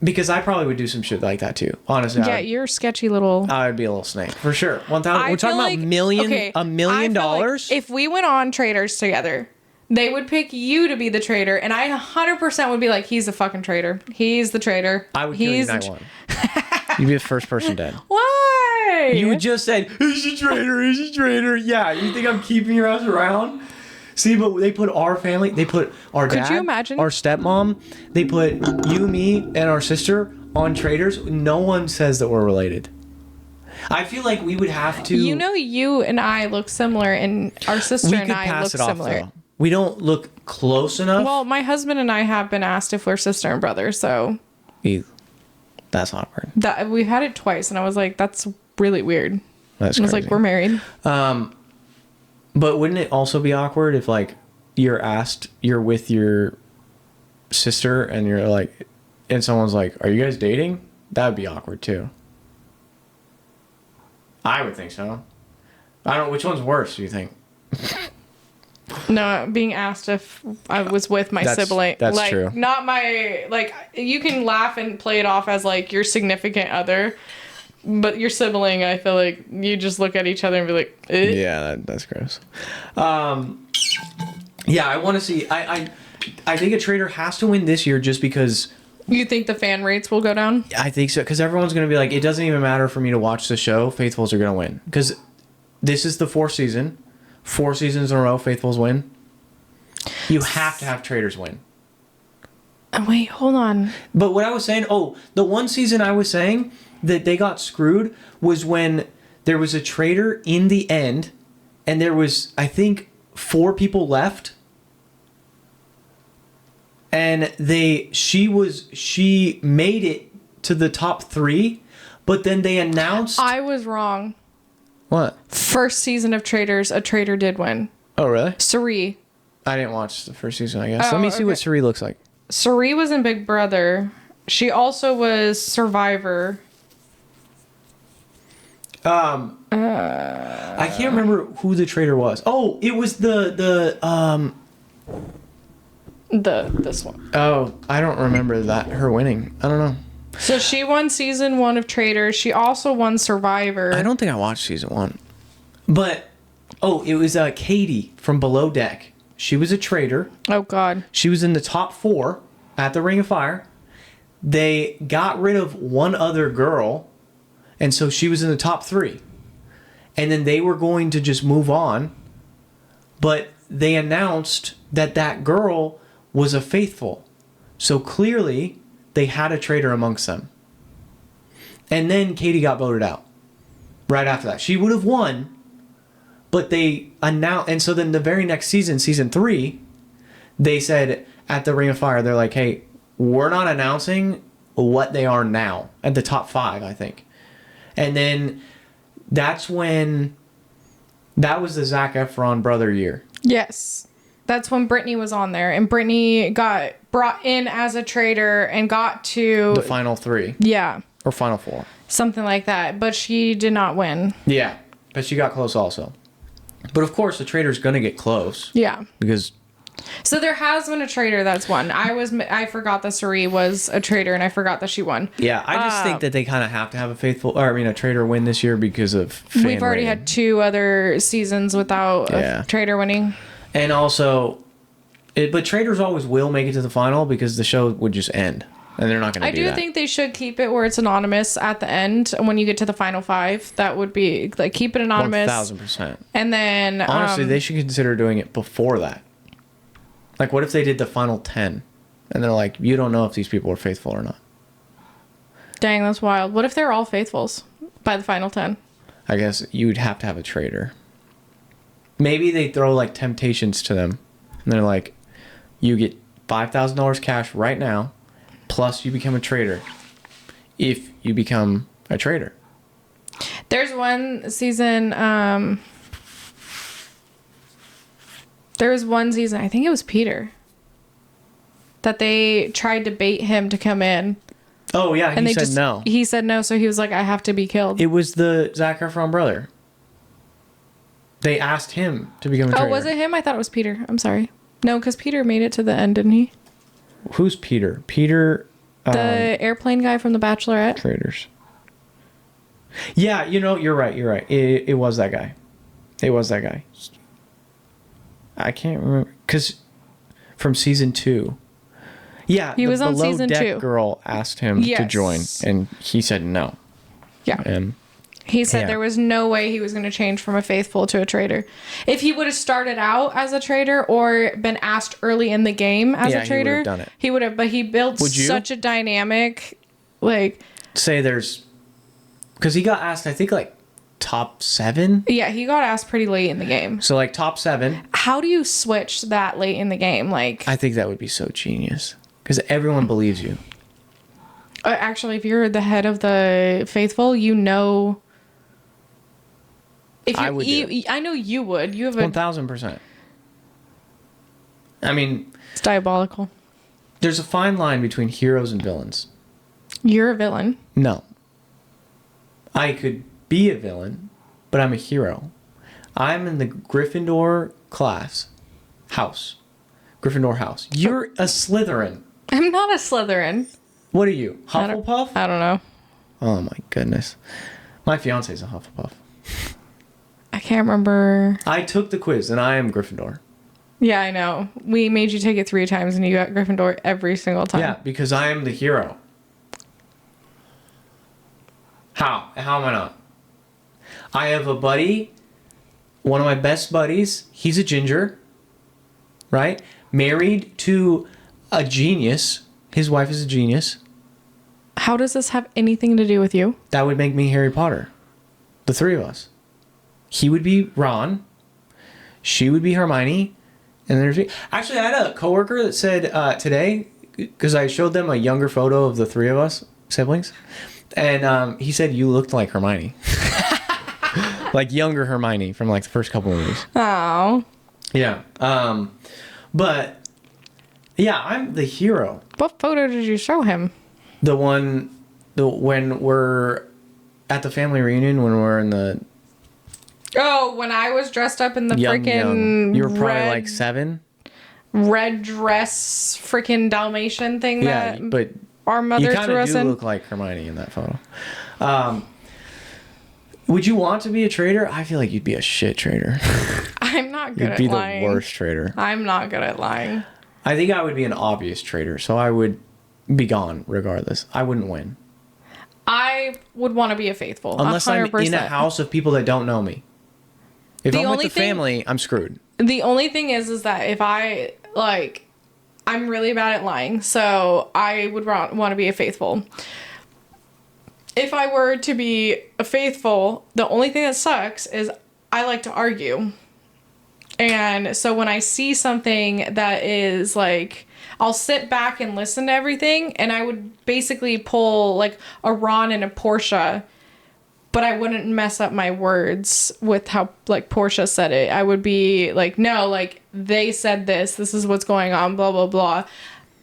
because I probably would do some shit like that too. Honestly, yeah, you're sketchy little. I would be a little snake for sure. 1,000. We're talking about $1 million. Like if we went on Traitors together, they would pick you to be the traitor, and I 100% would be like, he's a fucking traitor. He's the traitor. I would kill you night one. You'd be the first person dead. Why? You would just say, he's a traitor, he's a traitor. Yeah, you think I'm keeping your ass around? See, but they put our family, they put our dad, could you imagine? Our stepmom, they put you, me, and our sister on Traitors. No one says that we're related. I feel like we would have to... You know, you and I look similar, and our sister and I look similar. Though. We don't look close enough. Well, my husband and I have been asked if we're sister and brother, so... That's awkward. We've had it twice, and I was like, that's really weird. That's crazy. I was like, we're married. But wouldn't it also be awkward if, like, you're with your sister, and you're like, and someone's like, are you guys dating? That would be awkward, too. I would think so. I don't know. Which one's worse, do you think? No, being asked if I was with my sibling. That's like, true. Not my, like, you can laugh and play it off as, like, your significant other, but your sibling, I feel like you just look at each other and be like, eh. Yeah, that's gross. Yeah, I want to see, I think a Traitor has to win this year just because... You think the fan rates will go down? I think so, because everyone's going to be like, it doesn't even matter for me to watch the show, Faithfuls are going to win. Because this is the 4th season. 4 seasons in a row, Faithfuls win. You have to have Traitors win. Wait, hold on. But what I was saying, the one season I was saying that they got screwed was when there was a traitor in the end, and there was, I think, 4 people left. And she made it to the top 3, but then they announced... I was wrong. What? First season of Traitors, a traitor did win. Oh, really? Suri. I didn't watch the first season, I guess. Let me see what Suri looks like. Suri was in Big Brother. She also was Survivor. I can't remember who the traitor was. Oh, it was this one. Oh, I don't remember her winning. I don't know. So she won season 1 of Traitors. She also won Survivor. I don't think I watched season 1. But, it was Katie from Below Deck. She was a traitor. Oh, God. She was in the top 4 at the Ring of Fire. They got rid of one other girl, and so she was in the top 3. And then they were going to just move on, but they announced that that girl was a faithful. So clearly, they had a traitor amongst them. And then Katie got voted out right after that. She would have won, but they announced... And so then the very next season, season 3, they said at the Ring of Fire, they're like, hey, we're not announcing what they are now. At the top 5, I think. And then that's when... That was the Zac Efron brother year. Yes. That's when Brittany was on there. And Brittany got brought in as a traitor and got to... The final 3. Yeah. Or final 4. Something like that. But she did not win. Yeah. But she got close also. But of course, the traitor's going to get close. Yeah. Because... So there has been a traitor that's won. I forgot that Suri was a traitor, and I forgot that she won. Yeah, I just think that they kind of have to have a traitor win this year because of fan We've already had 2 other seasons without a traitor winning. And also, but traitors always will make it to the final because the show would just end. And they're not going to do that. I do think they should keep it where it's anonymous at the end. When you get to the final 5, that would be, like, keep it anonymous. 1,000%. And then... Honestly, they should consider doing it before that. Like, what if they did the final 10? And they're like, you don't know if these people are faithful or not. Dang, that's wild. What if they're all faithfuls by the final 10? I guess you'd have to have a traitor. Maybe they throw, like, temptations to them. And they're like, you get $5,000 cash right now, plus you become a traitor. If you become a traitor. There's one season... There was one season, I think it was Peter, that they tried to bait him to come in. Oh, yeah, he said no. He said no, so he was like, I have to be killed. It was the Zac Efron brother. They asked him to become a traitor. Oh, was it him? I thought it was Peter. I'm sorry. No, because Peter made it to the end, didn't he? Who's Peter? Peter... the airplane guy from The Bachelorette? Traitors. Yeah, you're right. It was that guy. It was that guy. I can't remember because from season 2, yeah, he was on season 2. Below Deck girl asked him to join, and he said no. Yeah, he said there was no way he was going to change from a faithful to a traitor. If he would have started out as a traitor or been asked early in the game as a traitor, he would have done it. He would have, but he built such a dynamic, like say there's because he got asked, I think like top 7. Yeah, he got asked pretty late in the game. So like top 7. How do you switch that late in the game? Like, I think that would be so genius because everyone believes you. Actually, if you're the head of the faithful, If I would. I know you would. You have 1,000%. I mean, it's diabolical. There's a fine line between heroes and villains. You're a villain. No. I could be a villain, but I'm a hero. I'm in the Gryffindor house. Gryffindor house. You're a Slytherin. I'm not a Slytherin. What are you? Hufflepuff? I don't know. Oh my goodness. My fiance's a Hufflepuff. I can't remember. I took the quiz and I am Gryffindor. Yeah, I know. We made you take it 3 times and you got Gryffindor every single time. Yeah, because I am the hero. How? How am I not? I have a buddy, one of my best buddies. He's a ginger, right? Married to a genius. His wife is a genius. How does this have anything to do with you? That would make me Harry Potter. The 3 of us. He would be Ron. She would be Hermione. And there's me. Actually, I had a coworker that said today, because I showed them a younger photo of the 3 of us, siblings. And he said, you looked like Hermione. Like younger Hermione from like the first couple movies. Oh. Yeah. But yeah, I'm the hero. What photo did you show him? The one when we're at the family reunion when we're in the Oh, when I was dressed up in the freaking you were probably like 7. Red dress freaking Dalmatian thing that but our mother threw us in. You look like Hermione in that photo. Would you want to be a traitor? I feel like you'd be a shit traitor. I'm not good at lying. You'd lying. be the worst traitor. I'm not good at lying. I think I would be an obvious traitor, so I would be gone regardless. I wouldn't win. I would want to be a faithful. Unless 100%. I'm in a house of people that don't know me. If I'm with the family, I'm screwed. The only thing is that if I, like, I'm really bad at lying, so I would want to be a faithful. If I were to be a faithful, the only thing that sucks is I like to argue. And so when I see something that is like, I'll sit back and listen to everything, and I would basically pull like a Ron and a Portia, but I wouldn't mess up my words with how like Portia said it. I would be like, no, like they said this is what's going on, blah, blah, blah.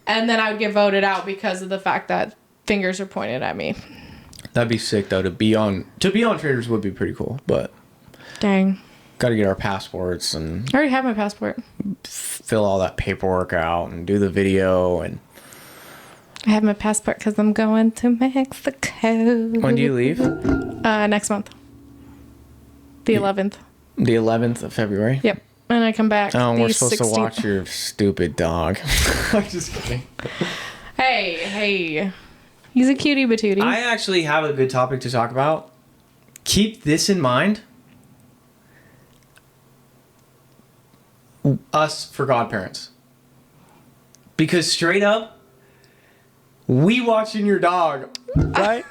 And then I would get voted out because of the fact that fingers are pointed at me. That'd be sick though. To be on Traitors would be pretty cool, but dang, got to get our passports and I already have my passport. Fill all that paperwork out and do the video. And I have my passport because I'm going to Mexico. When do you leave? Next month, the 11th. The 11th of February. Yep, and I come back. Oh, we're supposed to watch your stupid dog. I'm just kidding. Hey. He's a cutie patootie. I actually have a good topic to talk about. Keep this in mind. Us for godparents. Because straight up, we watching your dog, right?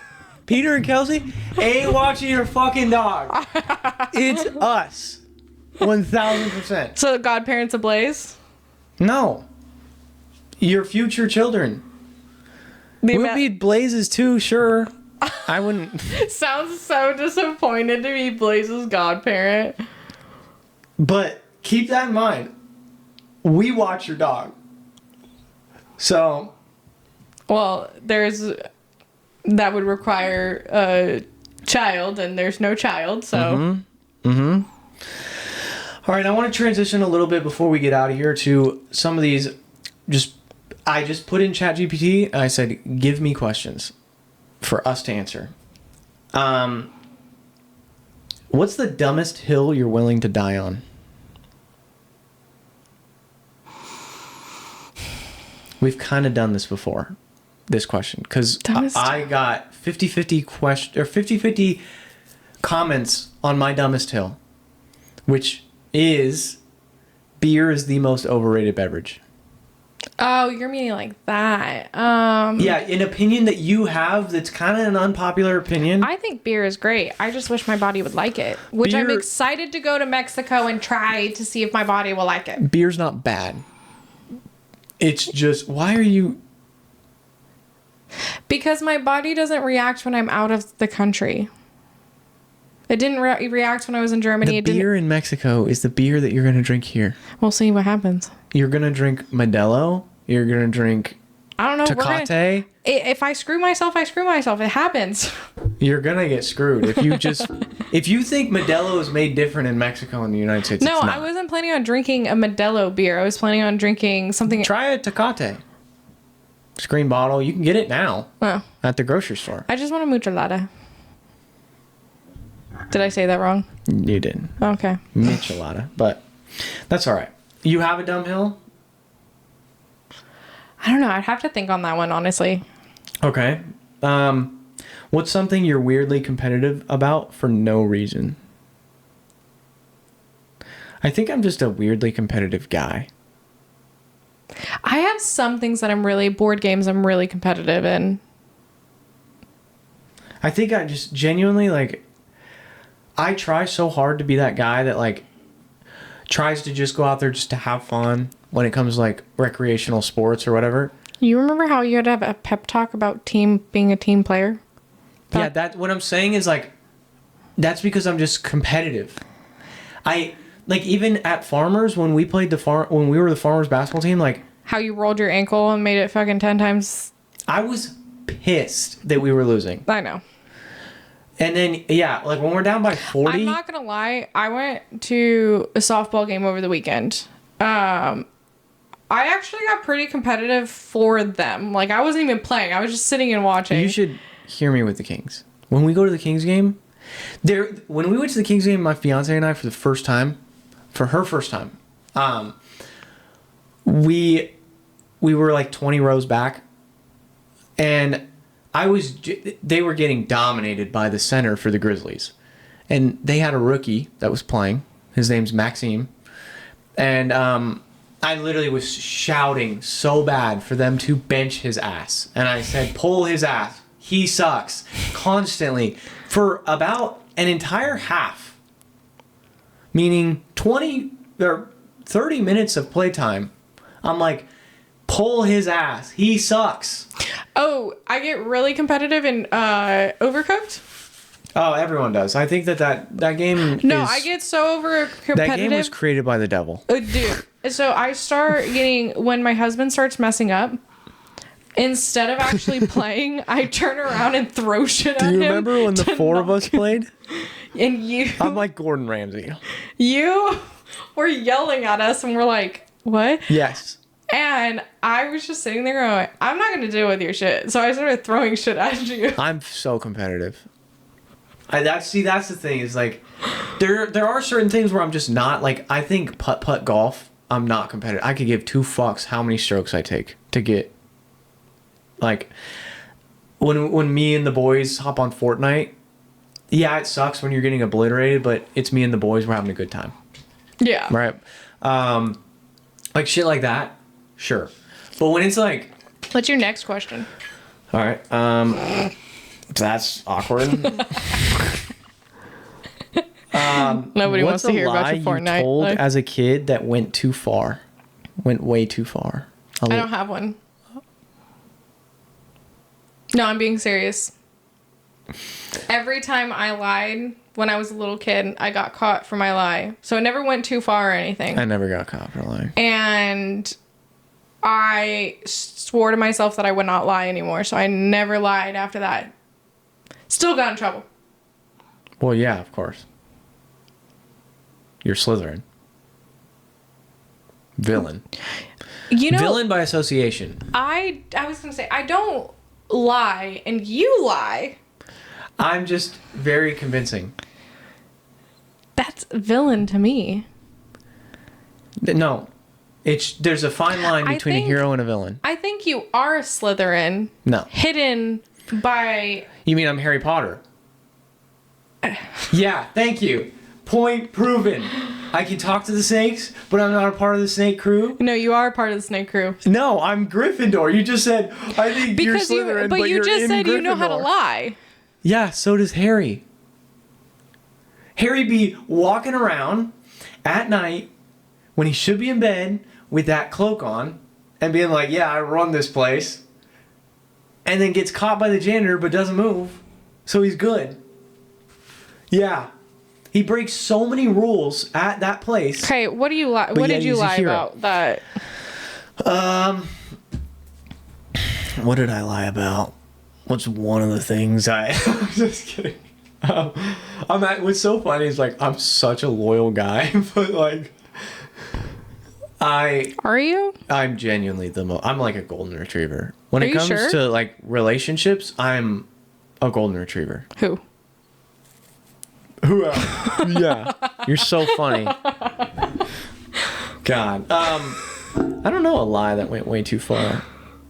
Peter and Kelsey ain't watching your fucking dog. It's us. 1000%. So the godparents ablaze? No. Your future children. We'll be Blaze's too, sure. I wouldn't. Sounds so disappointed to be Blaze's godparent. But keep that in mind. We watch your dog. So. Well, that would require a child, and there's no child, so. All right, I want to transition a little bit before we get out of here to some of these. I just put in ChatGPT and I said, give me questions for us to answer. What's the dumbest hill you're willing to die on? We've kind of done this before, this question, because I got 50-50 comments on my dumbest hill, which is beer is the most overrated beverage. Oh, you're meaning like that. Yeah, an opinion that you have that's kind of an unpopular opinion. I think beer is great. I just wish my body would like it. Which I'm excited to go to Mexico and try to see if my body will like it. Beer's not bad. It's just, why are you... Because my body doesn't react when I'm out of the country. It didn't react when I was in Germany. The beer in Mexico is the beer that you're going to drink here. We'll see what happens. You're going to drink Modelo. You're going to drink I don't know. Tecate. If I screw myself, I screw myself. It happens. You're going to get screwed. If you think Modelo is made different in Mexico and the United States, no, it's not. I wasn't planning on drinking a Modelo beer. I was planning on drinking something. Try a Tecate. Screen bottle. You can get it now at the grocery store. I just want a michelada. Did I say that wrong? You didn't. Okay. Michelada. But that's all right. You have a dumb hill? I don't know. I'd have to think on that one, honestly. Okay. What's something you're weirdly competitive about for no reason? I think I'm just a weirdly competitive guy. I have some things that board games I'm really competitive in. I think I just genuinely, like, I try so hard to be that guy that, like, tries to just go out there just to have fun when it comes to, like, recreational sports or whatever. You remember how you had to have a pep talk about being a team player? Yeah, that what I'm saying is, like, that's because I'm just competitive. Like, even at Farmers, when we played when we were the Farmers basketball team, like... How you rolled your ankle and made it fucking 10 times... I was pissed that we were losing. I know. And then, yeah, like, when we're down by 40... I'm not gonna lie, I went to a softball game over the weekend. I actually got pretty competitive for them. Like, I wasn't even playing. I was just sitting and watching. You should hear me with the Kings. When we go to the Kings game, When we went to the Kings game, my fiance and I, for her first time, we were like 20 rows back, and they were getting dominated by the center for the Grizzlies, and they had a rookie that was playing. His name's Maxime, and I literally was shouting so bad for them to bench his ass, and I said, "Pull his ass. He sucks," constantly for about an entire half, meaning 20 or 30 minutes of playtime. I'm like, pull his ass. He sucks. Oh, I get really competitive in Overcooked. Oh, everyone does. I think that game. No, I get so over competitive. That game was created by the devil. Dude. So I start getting, when my husband starts messing up, instead of actually playing, I turn around and throw shit at him. Do you remember when the four of us played? And you... I'm like Gordon Ramsay. You were yelling at us and we're like, what? Yes. And I was just sitting there going, I'm not going to deal with your shit. So I started throwing shit at you. I'm so competitive. That's the thing is like, there are certain things where I'm just not, like, I think putt golf, I'm not competitive. I could give two fucks how many strokes I take to get, like, when me and the boys hop on Fortnite, yeah, it sucks when you're getting obliterated, but it's me and the boys, we're having a good time. Yeah. Right? Like shit like that, sure. But when it's like... What's your next question? All right. That's awkward. Nobody wants to hear about your Fortnite. You told as a kid that went too far? Went way too far. I don't have one. No, I'm being serious. Every time I lied when I was a little kid, I got caught for my lie. So it never went too far or anything. I never got caught for lying. And I swore to myself that I would not lie anymore. So I never lied after that. Still got in trouble. Well, yeah, of course. You're Slytherin. Villain. You know, villain by association. I was going to say, I don't lie, and you lie. I'm just very convincing. That's villain to me. No. There's a fine line between a hero and a villain. I think you are a Slytherin. No. Hidden by... You mean I'm Harry Potter? Yeah, thank you. Point proven. I can talk to the snakes, but I'm not a part of the snake crew. No, you are a part of the snake crew. No, I'm Gryffindor. You just said, I think because you're Slytherin, but you just said Gryffindor. You know how to lie. Yeah, so does Harry. Harry be walking around at night when he should be in bed with that cloak on and being like, yeah, I run this place. And then gets caught by the janitor but doesn't move. So he's good. Yeah. He breaks so many rules at that place. Okay, what do you lie? What did you lie about that? What did I lie about? What's one of the things I'm just kidding. What's so funny is like I'm such a loyal guy, but like Are you? I'm genuinely I'm like a golden retriever. When it comes to like relationships, I'm a golden retriever. Who? Who else? Yeah. You're so funny. God. I don't know a lie that went way too far.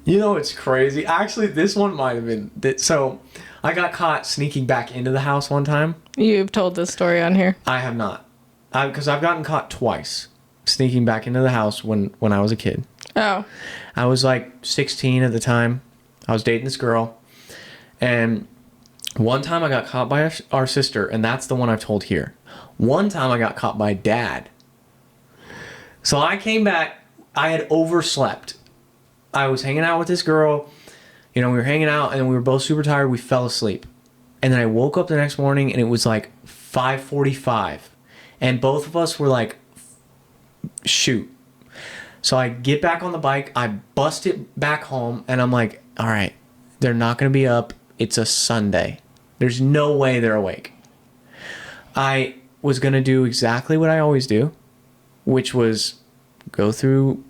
You know it's crazy. Actually, this one might have been... So, I got caught sneaking back into the house one time. You've told this story on here. I have not. Because I've gotten caught twice sneaking back into the house when I was a kid. Oh. I was like 16 at the time. I was dating this girl. And one time I got caught by our sister, and that's the one I've told here. One time I got caught by Dad. So I came back. I had overslept. I was hanging out with this girl. You know, we were hanging out, and we were both super tired. We fell asleep. And then I woke up the next morning, and it was like 5:45. And both of us were like, shoot. So I get back on the bike. I bust it back home, and I'm like, all right, they're not going to be up. It's a Sunday. There's no way they're awake. I was going to do exactly what I always do, which was go through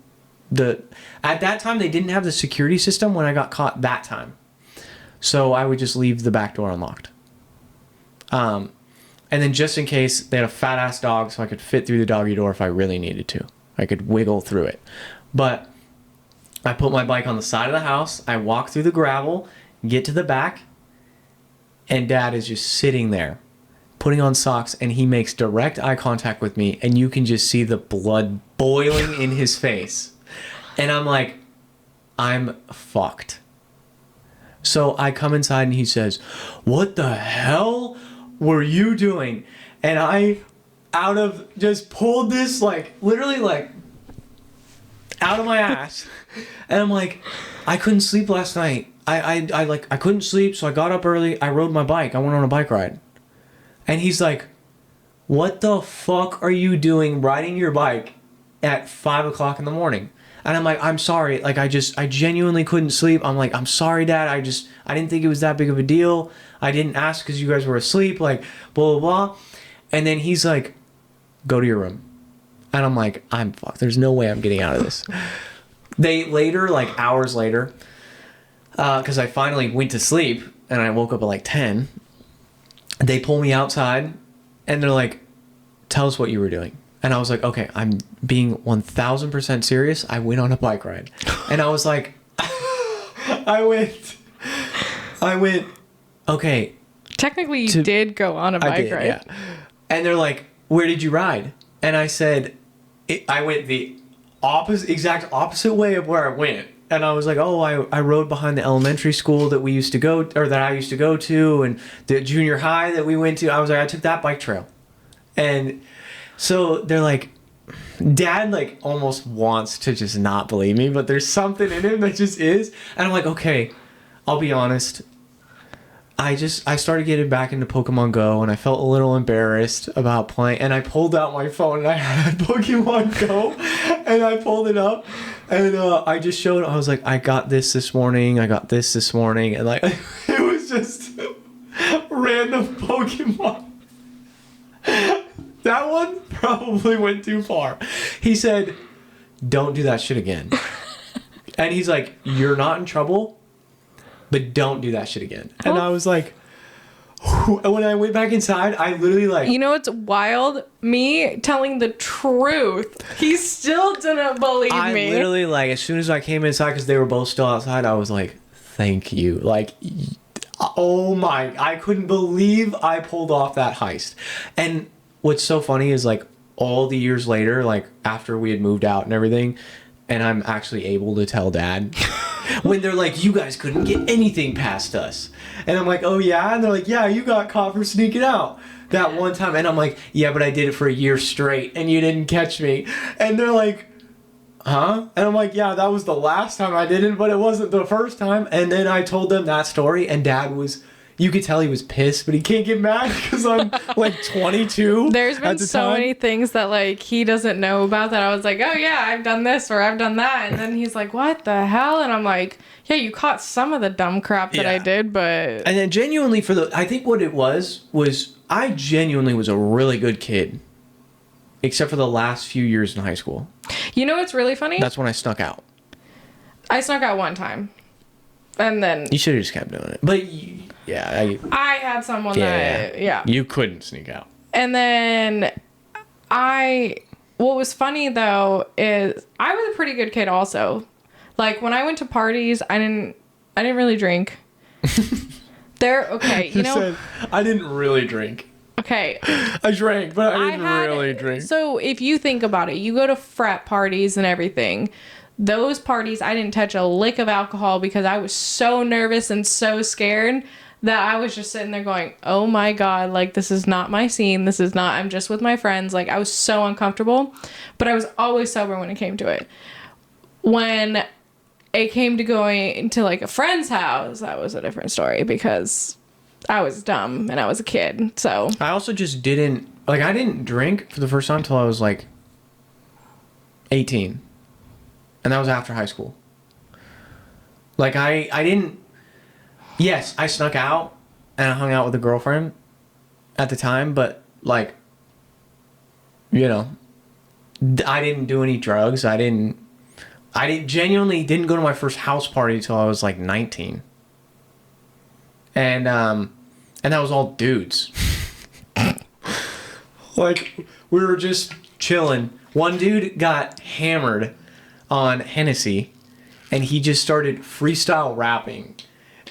at that time, they didn't have the security system when I got caught that time. So I would just leave the back door unlocked. And then just in case, they had a fat ass dog, so I could fit through the doggy door if I really needed to. I could wiggle through it. But I put my bike on the side of the house. I walk through the gravel, get to the back, and Dad is just sitting there, putting on socks, and he makes direct eye contact with me, and you can just see the blood boiling in his face. And I'm like, I'm fucked. So I come inside and he says, "What the hell were you doing?" And I just pulled this literally out of my ass. And I'm like, I couldn't sleep last night. I couldn't sleep, so I got up early. I rode my bike. I went on a bike ride. And he's like, "What the fuck are you doing riding your bike at 5 o'clock in the morning?" And I'm like, "I'm sorry. I genuinely couldn't sleep." I'm like, "I'm sorry, Dad. I didn't think it was that big of a deal. I didn't ask because you guys were asleep, blah, blah, blah." And then he's like, "Go to your room." And I'm like, I'm fucked. There's no way I'm getting out of this. They later, hours later, because I finally went to sleep and I woke up at 10, they pull me outside and they're like, "Tell us what you were doing." And I was like, "Okay, I'm being 1000% serious. I went on a bike ride." And I was like, I went, "Okay." Technically, you did go on a bike ride. Yeah. And they're like, "Where did you ride?" And I said, I went the exact opposite way of where I went. And I was like, "Oh, I rode behind the elementary school that we used to go, or that I used to go to, and the junior high that we went to." I was like, "I took that bike trail." And so they're like, Dad almost wants to just not believe me, but there's something in him that just is. And I'm like, "Okay, I'll be honest. I started getting back into Pokemon Go, and I felt a little embarrassed about playing, and I pulled out my phone and I had Pokemon Go, and I pulled it up, and I just showed, I was like, I got this morning, and it was just random Pokemon. That one probably went too far. He said, "Don't do that shit again." And he's like, "You're not in trouble, but don't do that shit again." And I was like, when I went back inside, I literally You know what's wild? Me telling the truth. He still didn't believe me. I literally, as soon as I came inside, because they were both still outside, I was like, "Thank you." Oh my, I couldn't believe I pulled off that heist. And what's so funny is all the years later, after we had moved out and everything, and I'm actually able to tell Dad when they're like, "You guys couldn't get anything past us." And I'm like, "Oh yeah?" And they're like, "Yeah, you got caught for sneaking out that one time." And I'm like, "Yeah, but I did it for a year straight and you didn't catch me." And they're like, "Huh?" And I'm like, "Yeah, that was the last time I did it, but it wasn't the first time." And then I told them that story, and Dad was, you could tell he was pissed, but he can't get mad because I'm 22. There's been so many things that he doesn't know about that I was like, "Oh yeah, I've done this or I've done that." And then he's like, "What the hell?" And I'm like, "Yeah, you caught some of the dumb crap that I did, but..." And then genuinely I think what it was I genuinely was a really good kid. Except for the last few years in high school. You know what's really funny? That's when I snuck out. I snuck out one time. And then... You should have just kept doing it. But, yeah. I had someone that... Yeah. You couldn't sneak out. And then what was funny, though, is I was a pretty good kid also. When I went to parties, I didn't really drink. Okay, you know... said, "I didn't really drink." Okay. I drank, but I didn't really drink. So if you think about it, you go to frat parties and everything. Those parties, I didn't touch a lick of alcohol because I was so nervous and so scared that I was just sitting there going, "Oh my God, this is not my scene. This is not, I'm just with my friends." I was so uncomfortable, but I was always sober when it came to it. When it came to going to a friend's house, that was a different story because I was dumb and I was a kid. So I also just didn't I didn't drink for the first time until I was 18, and that was after high school. I didn't. Yes, I snuck out and I hung out with a girlfriend at the time, but I didn't do any drugs. I genuinely didn't go to my first house party until I was 19. And that was all dudes. Like, we were just chilling. One dude got hammered on Hennessy, and he just started freestyle rapping.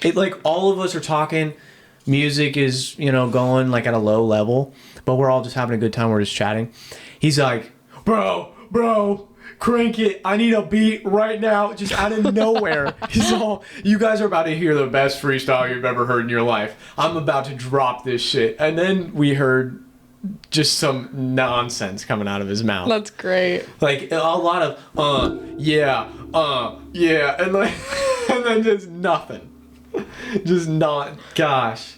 It, like, all of us are talking. Music is, going, like, at a low level. But we're all just having a good time. We're just chatting. He's like, bro, crank it. I need a beat right now. Just out of nowhere. He's all, you guys are about to hear the best freestyle you've ever heard in your life. I'm about to drop this shit. And then we heard just some nonsense coming out of his mouth. That's great. Like, a lot of, yeah. And, like, and then just nothing. Just not, gosh.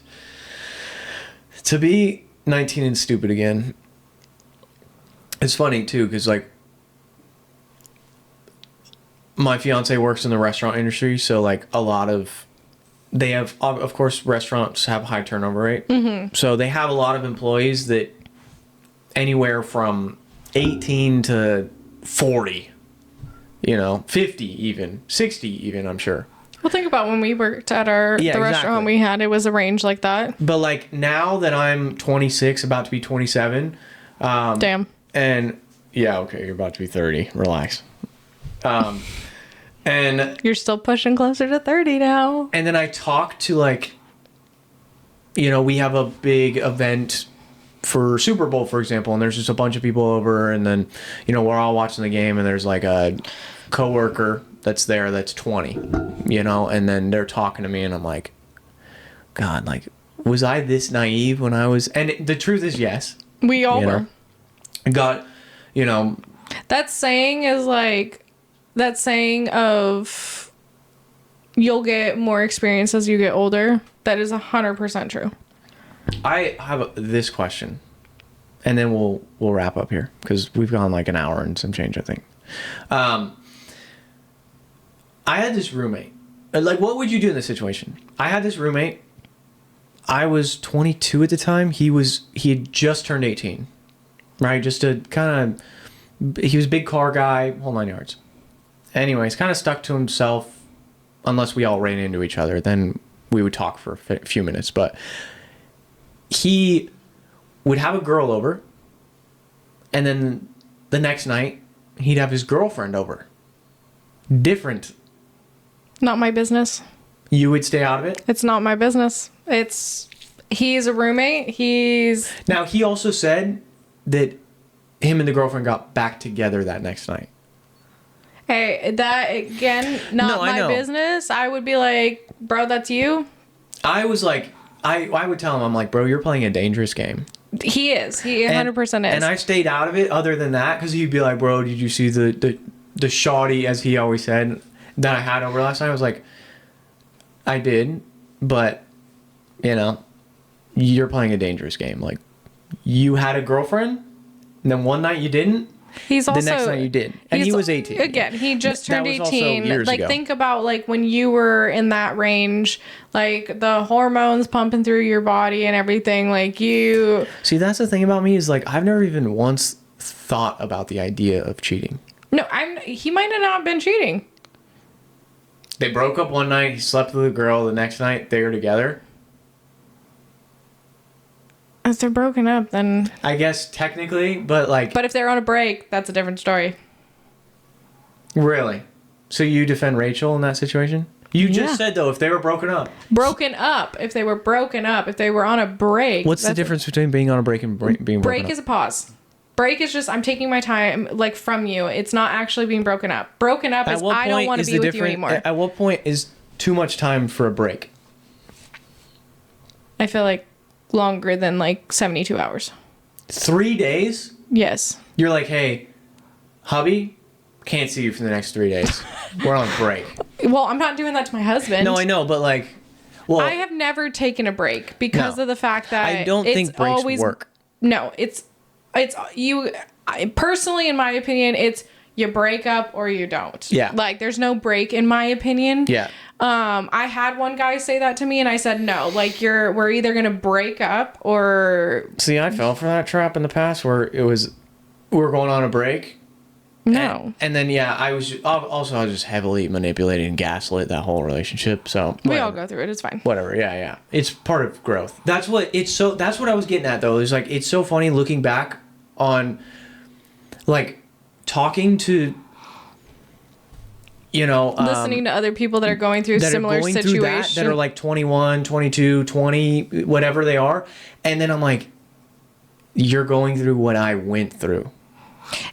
To be 19 and stupid again. It's funny, too, because, like, my fiance works in the restaurant industry, so, like, they have, of course, restaurants have high turnover rate. Mm-hmm. So they have a lot of employees that anywhere from 18 to 40, 50 even, 60 even, I'm sure. Well, think about when we worked at the restaurant we had, it was a range like that. But, like, now that I'm 26, about to be 27. Damn. And, yeah, okay, you're about to be 30. Relax. And you're still pushing closer to 30 now. And then I talk to, like, we have a big event for Super Bowl, for example, and there's just a bunch of people over, and then, we're all watching the game, and there's, like, a coworker that's there that's 20, and then they're talking to me, and I'm like, God, like, was I this naive when I was, and the truth is, yes. We all were. Got, that saying is like, that saying of you'll get more experience as you get older. That is 100% true. I have this question, and then we'll wrap up here because we've gone like an hour and some change, I think. I had this roommate. Like, what would you do in this situation? I had this roommate. I was 22 at the time. He had just turned 18, right? Just to kind of, he was a big car guy, whole 9 yards. Anyways, kind of stuck to himself unless we all ran into each other. Then we would talk for a few minutes. But he would have a girl over, and then the next night he'd have his girlfriend over. Different. Not my business. You would stay out of it? It's not my business. He's a roommate. Now, he also said that him and the girlfriend got back together that next night. Hey, that, again, not my business. I would be like, bro, that's you? I was like, I would tell him, I'm like, bro, you're playing a dangerous game. He is. He 100% is. And I stayed out of it other than that, because he'd be like, bro, did you see the shoddy, as he always said, that I had over last night? I was like, I did, but, you're playing a dangerous game. Like, you had a girlfriend, and then one night you didn't. The next night you did. And he was 18. Again, he just turned 18. Also years ago. Think about, like, when you were in that range, like, the hormones pumping through your body and everything, like, you... See, that's the thing about me is, like, I've never even once thought about the idea of cheating. No, he might have not been cheating. They broke up one night, he slept with a girl, the next night they were together. If they're broken up, then... I guess technically, but like... But if they're on a break, that's a different story. Really? So you defend Rachel in that situation? You just said, though, if they were broken up. Broken up. If they were broken up. If they were on a break. What's the difference between being on a break and being broken up? Break is a pause. Break is just, I'm taking my time, like, from you. It's not actually being broken up. Broken up is, I don't want to be with you anymore. At what point is too much time for a break? I feel like longer than, like, 72 hours. 3 days? Yes. You're like, hey, hubby, can't see you for the next 3 days. We're on break. Well, I'm not doing that to my husband. No, I know, but, like... Well, I have never taken a break because of the fact that I don't think breaks work. No, it's you. Personally, in my opinion, it's you break up or you don't. Yeah. Like, there's no break, in my opinion. Yeah. I had one guy say that to me, and I said no. Like, we're either gonna break up or. See, I fell for that trap in the past where we were going on a break, No. And then, yeah, I was just heavily manipulated and gaslit that whole relationship. So we all go through it. It's fine. Whatever. Yeah. It's part of growth. That's what I was getting at, though. It's like, it's so funny looking back on, like, talking to, listening to other people that are going through similar situations. That are like 21, 22, 20, whatever they are. And then I'm like, you're going through what I went through.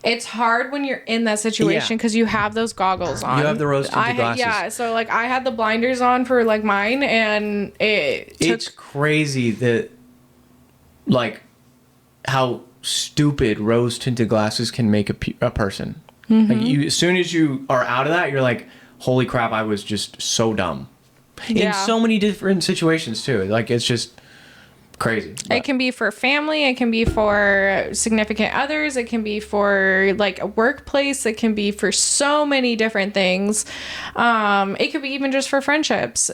It's hard when you're in that situation because you have those goggles on. You have the rose-tinted glasses. Yeah, so like I had the blinders on for like mine, and it's crazy that like how stupid rose-tinted glasses can make a person. Mm-hmm. Like as soon as you are out of that, you're like, holy crap, I was just so dumb. In so many different situations too. Like it's just crazy. It can be for family, it can be for significant others, it can be for like a workplace, it can be for so many different things. It could be even just for friendships.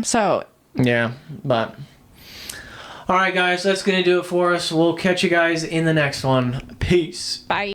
So yeah, but all right guys, that's gonna do it for us. We'll catch you guys in the next one. Peace. Bye.